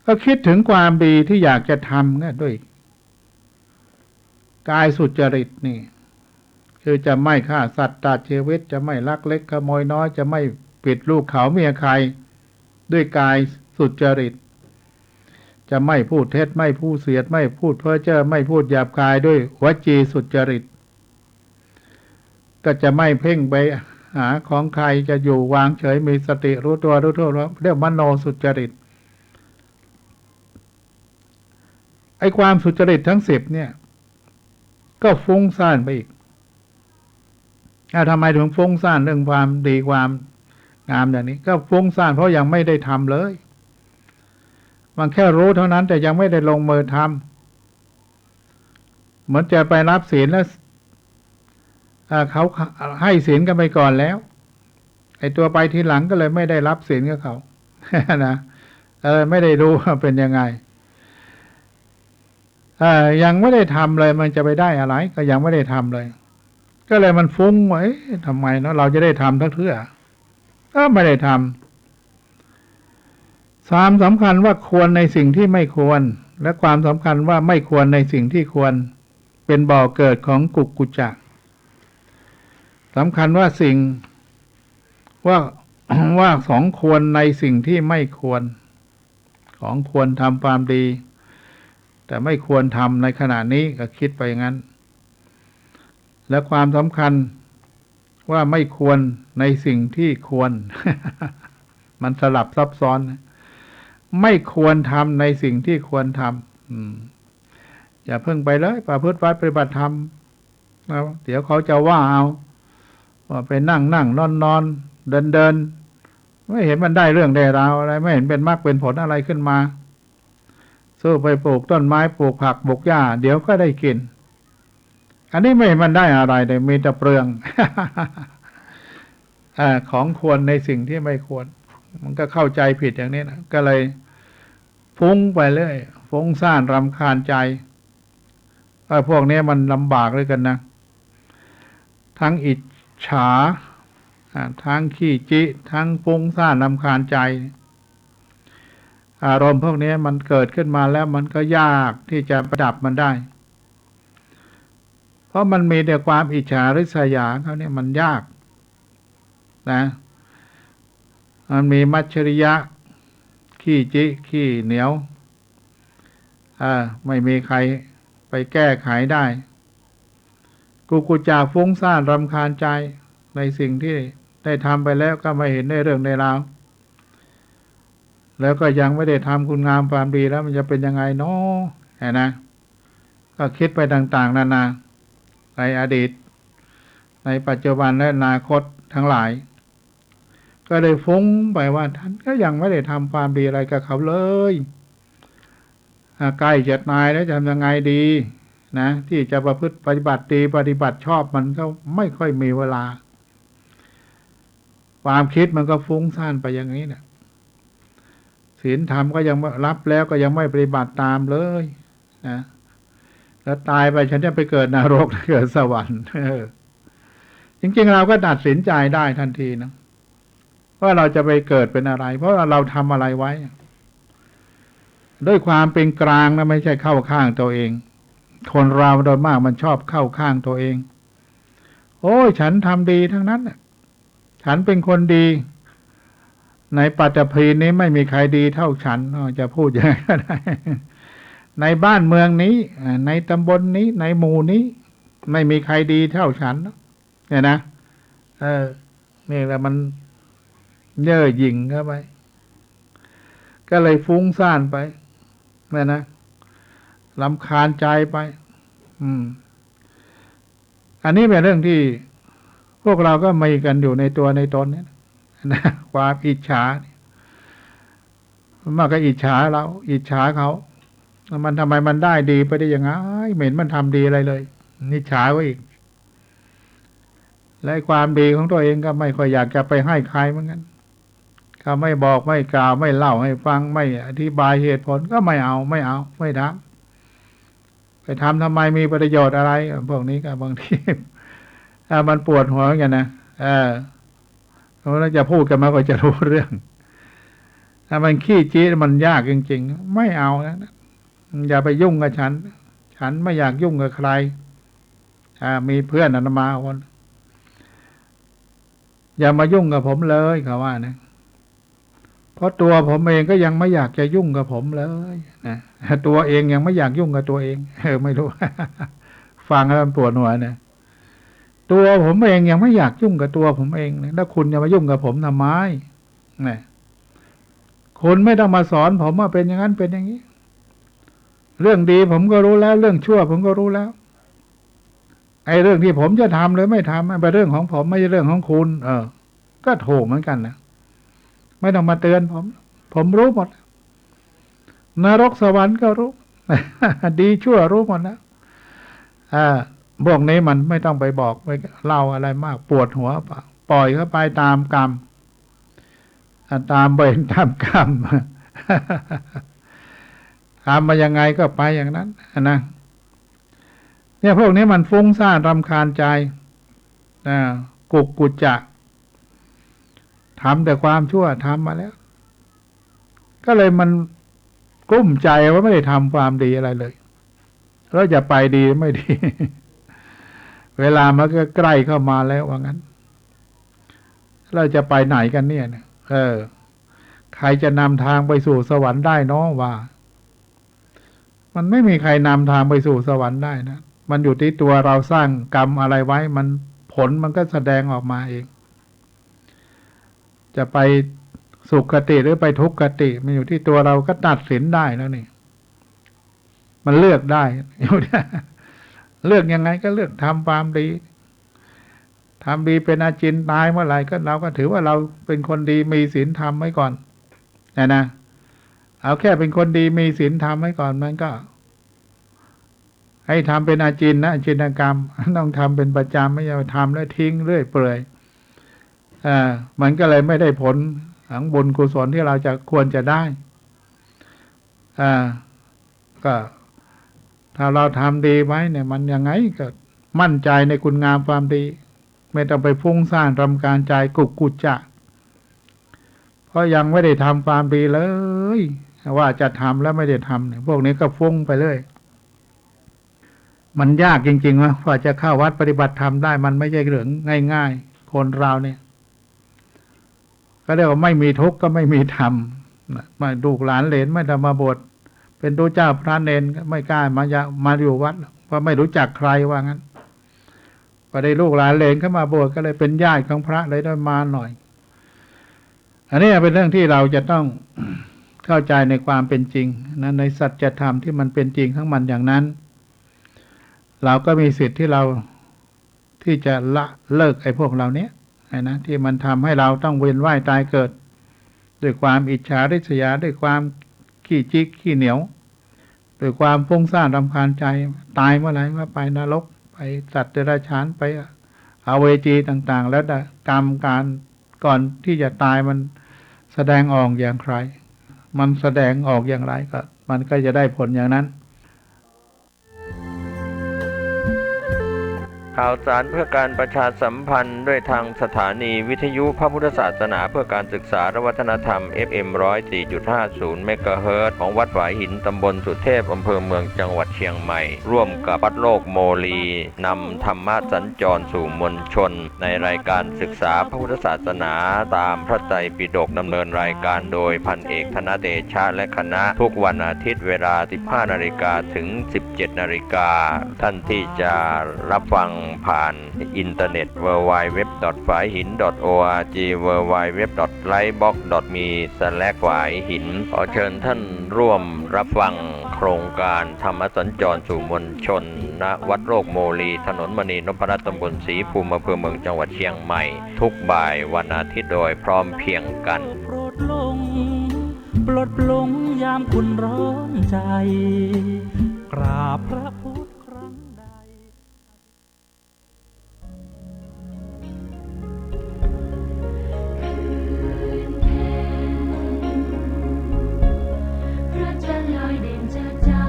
ก็คิดถึงความดีที่อยากจะทำก็ด้วยกายสุจริตนี่คือจะไม่ฆ่าสัตว์ตัดชีวิตจะไม่ลักเล็กขโมยน้อยจะไม่ปิดลูกเขาเมียใครด้วยกายสุจริตจะไม่พูดเท็จไม่พูดเสียดไม่พูดเพ้อเจ้อไม่พูดหยาบคายด้วยวจีสุจริตก็จะไม่เพ่งไปหาของใครจะอยู่วางเฉยมีสติรู้ตัวรู้ทั่วเรียกมโนสุจริตไอ้ความสุจริตทั้ง10เนี่ยก็ฟุ้งซ่านไปอีกทำไมถึงฟุ้งซ่านเรื่องความดีความงามอย่างนี้ก็ฟุ้งซ่านเพราะยังไม่ได้ทำเลยมันแค่รู้เท่านั้นแต่ยังไม่ได้ลงมือทำเหมือนจะไปรับศีลแล้วเขาให้ศีลกันไปก่อนแล้วไอ้ตัวไปทีหลังก็เลยไม่ได้รับศีลกับเขานะไม่ได้รู้ว่าเป็นยังไงยังไม่ได้ทำเลยมันจะไปได้อะไรก็ยังไม่ได้ทำเลยก็เลยมันฟุ้งไว้ทำไมเนาะเราจะได้ทำทั้งเทื่อก็ไม่ได้ทำสำคัญว่าควรในสิ่งที่ไม่ควรและความสำคัญว่าไม่ควรในสิ่งที่ควรเป็นบ่อเกิดของกุกุจจะสำคัญว่าสิ่งว่าของควรในสิ่งที่ไม่ควรของควรทำความดีแต่ไม่ควรทำในขณะนี้ก็คิดไปอย่างนั้นและความสำคัญว่าไม่ควรในสิ่งที่ควร มันสลับซับซ้อนไม่ควรทำในสิ่งที่ควรทำอย่าเพิ่งไปเลยประพฤติวัดปฏิบัติธรรม แล้วเดี๋ยวเขาจะว่าเอาว่าไปนั่งนอนเดินไม่เห็นมันได้เรื่องได้ราวอะไรไม่เห็นเป็นมรรคเป็นผลอะไรขึ้นมาสู้ไปปลูกต้นไม้ปลูกผักปลูกหญ้าเดี๋ยวก็ได้กินอันนี้ไม่เห็นมันได้อะไรเลยมีแต่เปลือง ของควรในสิ่งที่ไม่ควรมันก็เข้าใจผิดอย่างนี้นะก็เลยฟุ้งไปเรื่อยฟุ้งซ่านรำคาญใจพวกนี้มันลำบากเลยกันนะทั้งอิจฉาทั้งขี้จิทั้งฟุ้งซ่านรำคาญใจอารมณ์พวกนี้มันเกิดขึ้นมาแล้วมันก็ยากที่จะประดับมันได้เพราะมันมีแต่ความอิจฉาริษยาเขาเนี่ยมันยากนะมันมีมัจฉริยะขี้จิขี้เหนียวไม่มีใครไปแก้ไขได้กุจาฟุ้งซ่านรำคาญใจในสิ่งที่ได้ทำไปแล้วก็ไม่เห็นได้เรื่องได้ราวแล้วก็ยังไม่ได้ทำคุณงามความดีแล้วมันจะเป็นยังไงเนาะนะก็คิดไปต่างๆนานาในอดีตในปัจจุบันและอนาคตทั้งหลายก็เลยฟุ้งไปว่าท่านก็ยังไม่ได้ทำความดีอะไรกับเขาเลยใกล้จะตายแล้วจะทำยังไงดีนะที่จะประพฤติปฏิบัติดีปฏิบัติชอบมันก็ไม่ค่อยมีเวลาความคิดมันก็ฟุ้งซ่านไปอย่างนี้นะศีลธรรมก็ยังรับแล้วก็ยังไม่ปฏิบัติตามเลยนะแล้วตายไปฉันจะไปเกิดนรกเกิดสวรรค์จริงๆเราก็ตัดสินใจได้ทันทีนะว่าเราจะไปเกิดเป็นอะไรเพราะเราทำอะไรไว้ด้วยความเป็นกลางนะไม่ใช่เข้าข้างตัวเองคนเราโดยมากมันชอบเข้าข้างตัวเองโอ้ยฉันทำดีทั้งนั้นฉันเป็นคนดีในปัตตภีนี้ไม่มีใครดีเท่าฉันจะพูดยังไงก็ได้ในบ้านเมืองนี้ในตำบลนี้ในหมู่นี้ไม่มีใครดีเท่าฉันเนี่ยนะนี่แหละมันเย่อหยิ่งเข้าไปก็เลยฟุ้งซ่านไปเนี่ยนะรำคาญใจไปอันนี้เป็นเรื่องที่พวกเราก็มีกันอยู่ในตัวในตนเนี่ยนะความอิจฉามันก็อิจฉาเราอิจฉาเขามันทำไมมันได้ดีไปได้ยังไงไม่เห็นมันทำดีอะไรเลยอิจฉาก็อีกและความดีของตัวเองก็ไม่ค่อยอยากจะไปให้ใครเหมือนกันก็ไม่บอกไม่กล่าวไม่เล่าให้ฟังไม่อธิบายเหตุผลก็ไม่เอาไม่ทำไปทำไมมีประโยชน์อะไรพวกนี้ก็บางทีมันปวดหัวอย่างนะเราจะพูดกันมาก็จะรู้เรื่องถ้ามันขี้จี้มันยากจริงๆไม่เอานะอย่าไปยุ่งกับฉันไม่อยากยุ่งกับใครมีเพื่อนอาตมาคนอย่ามายุ่งกับผมเลยเขาว่านะเพราะตัวผมเองก็ยังไม่อยากจะยุ่งกับผมเลยนะตัวเองยังไม่อยากยุ่งกับตัวเองไม่รู้ ฟังแล้วมันปวดหัวนะตัวผมเองยังไม่อยากยุ่งกับตัวผมเองนะแล้วคุณจะมายุ่งกับผมทำไมนะคุณไม่ต้องมาสอนผมว่าเป็นอย่างนั้นเป็นอย่างนี้เรื่องดีผมก็รู้แล้วเรื่องชั่วผมก็รู้แล้วไอ้เรื่องที่ผมจะทำหรือไม่ทำเป็นเรื่องของผมไม่ใช่เรื่องของคุณก็ถูกเหมือนกันนะไม่ต้องมาเตือนผมรู้หมดนรกสวรรค์ก็รู้ ดีชั่วรู้หมดนะพวกนี้มันไม่ต้องไปบอกไปเล่าอะไรมากปวดหัวปล่อยเข้าไปตามกรรมตามเวรตามกรรม ทำมายังไงก็ไปอย่างนั้นนะเนี่ยพวกนี้มันฟุ้งซ่านรำคาญใจกุจจะทำแต่ความชั่วทำมาแล้วก็เลยมันกลุ้มใจว่าไม่ได้ทำความดีอะไรเลยแล้วจะไปดีไม่ดี เวลามันก็ใกล้เข้ามาแล้วว่างั้นเราจะไปไหนกันเนี่ยใครจะนำทางไปสู่สวรรค์ได้น้อว่ามันไม่มีใครนำทางไปสู่สวรรค์ได้นะมันอยู่ที่ตัวเราสร้างกรรมอะไรไว้มันผลมันก็แสดงออกมาเองจะไปสุขคติหรือไปทุกขคติมันอยู่ที่ตัวเราก็ตัดสินได้แล้วนี่มันเลือกได้อยู่ เลือกยังไงก็เลือกทำความดีทำดีเป็นอาจินตายเมื่อไหร่ก็เราก็ถือว่าเราเป็นคนดีมีศีลธรรมไว้ก่อนนะเอาแค่เป็นคนดีมีศีลธรรมไว้ก่อนมันก็ให้ทำเป็นอาจินนะอาจินกรรมต้องทำเป็นประจำไม่ใช่ทำแล้วทิ้งเรื่อยเปื่อยมันก็เลยไม่ได้ผลของบุญกุศลที่เราจะควรจะได้ก็ถ้าเราทำดีไว้เนี่ยมันยังไงก็มั่นใจในคุณงามความดีไม่ต้องไปฟุ้งซ่านรำคาญใจกุจจะเพราะยังไม่ได้ทำความดีเลยว่าจะทำแล้วไม่ได้ทำเนี่ยพวกนี้ก็ฟุ้งไปเลยมันยากจริงๆว่าพอจะเข้าวัดปฏิบัติธรรมได้มันไม่ใช่เรื่องง่ายๆคนเราเนี่ยก็เรียกว่าไม่มีทุกข์ก็ไม่มีธรรมมาลูกหลานเหลนไม่ทำมาบวชเป็นตัวเจ้าพระเนนก็ไม่กล้ามาอยู่วัดเพราะไม่รู้จักใครว่างั้นพอได้ลูกหลานเหลนเข้ามาบวชก็เลยเป็นญาติของพระเลยได้มาหน่อยอันนี้เป็นเรื่องที่เราจะต้องเข้าใจในความเป็นจริงนะในสัจธรรมที่มันเป็นจริงของมันอย่างนั้นเราก็มีสิทธิ์ที่จะละเลิกไอ้พวกเราเนี้ยนะที่มันทำให้เราต้องเวียนว่ายตายเกิดด้วยความอิจฉาริษยาด้วยความขี้จิกขี้เหนียวด้วยความฟุ้งซ่านรำคาญใจตายเมื่อไหร่ก็ไปนรกไปสัตว์เดรัจฉานไปอเวจีต่างๆแล้วกรรมการก่อนที่จะตายมันแสดงออกอย่างไรมันแสดงออกอย่างไรก็มันก็จะได้ผลอย่างนั้นข่าวสารเพื่อการประชาสัมพันธ์ด้วยทางสถานีวิทยุพระพุทธศาสนาเพื่อการศึกษาและวัฒนธรรม FM 104.50 เมกะเฮิรตซ์ของวัดฝายหินตำบลสุเทพอำเภอเมืองจังหวัดเชียงใหม่ร่วมกับวัดโลกโมลีนำธรรมะสัญจรสู่มวลชนในรายการศึกษาพระพุทธศาสนาตามพระไตรปิฎกดำเนินรายการโดยพันเอกธนเดชะและคณะทุกวันอาทิตย์เวลา 15 นาฬิกาถึง 17 นาฬิกาท่านที่จะรับฟังผ่านอินเทอร์เน็ต www.phaihin.org www.lightbox.me/phaihin ขอเชิญท่านร่วมรับฟังโครงการธรรมสัญจรสู่มวลชนณวัดโลกโมลีถนนมณีนพรัตน์ตำบลศรีภูมิอำเภอเมืองจังหวัดเชียงใหม่ทุกบ่ายวันอาทิตย์โดยพร้อมเพรียงกันปลดปลงยามคุณร้อนใจกราบพระพุทธครั้งใดพระจันทร์ลอยเด่นจ้าจ้า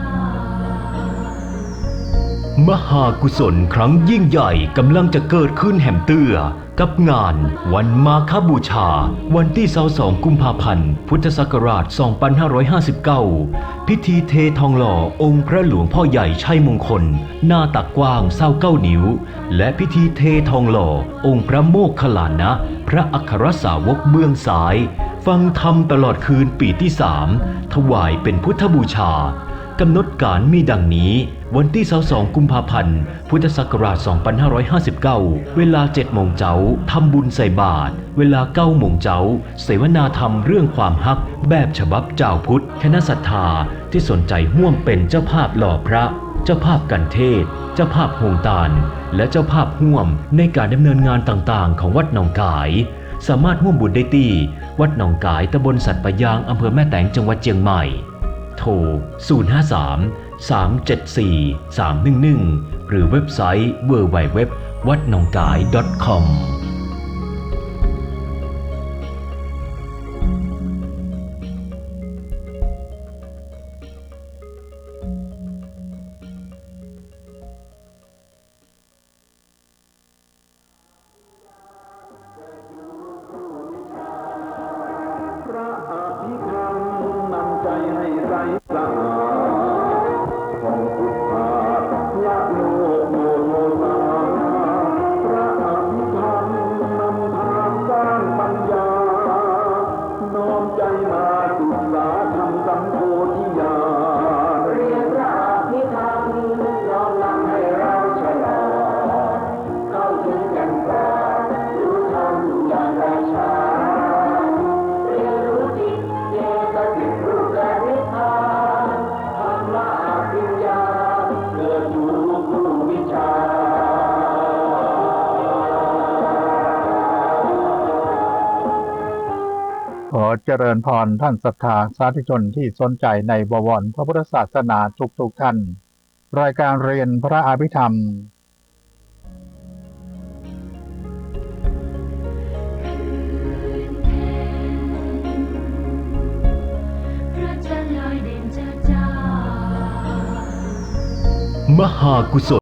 มหากุศลครั้งยิ่งใหญ่กำลังจะเกิดขึ้นแห่มเตื้อกับงานวันมาฆบูชาวันที่22 กุมภาพันธ์ พุทธศักราช 2559 พิธีเททองหล่อองค์พระหลวงพ่อใหญ่ชัยมงคลหน้าตักกว้าง29 นิ้วและพิธีเททองหล่อองค์พระโมคคัลลานะพระอัครสาวกเบื้องซ้ายฟังธรรมตลอดคืนปีที่ 3ถวายเป็นพุทธบูชากำหนดการมีดังนี้วันที่22 กุมภาพันธ์ พุทธศักราช 2559 เวลา 7 โมงเช้าทำบุญใส่บาตรเวลา 9 โมงเช้าเสวนาธรรมเรื่องความฮักแบบฉบับเจ้าพุทธคณะศรัทธาที่สนใจร่วมเป็นเจ้าภาพหล่อพระเจ้าภาพกันเทศเจ้าภาพโฮงตาลและเจ้าภาพร่วมในการดำเนินงานต่างๆของวัดหนองกายสามารถร่วมบุญได้ที่วัดหนองกายตำบลสัตปะยางอำเภอแม่แตงจังหวัดเชียงใหม่โทร 053-374-311 หรือเว็บไซต์ www.wadnongkai.com Hãy subscribe cho kênh Ghiền Mì Gõ để không bỏ lỡ เจริญพรท่านศรัทธาสาธุชนที่สนใจในบวรพระพุทธศาสนาทุกท่านรายการเรียนพระอภิธรรมมหากุศ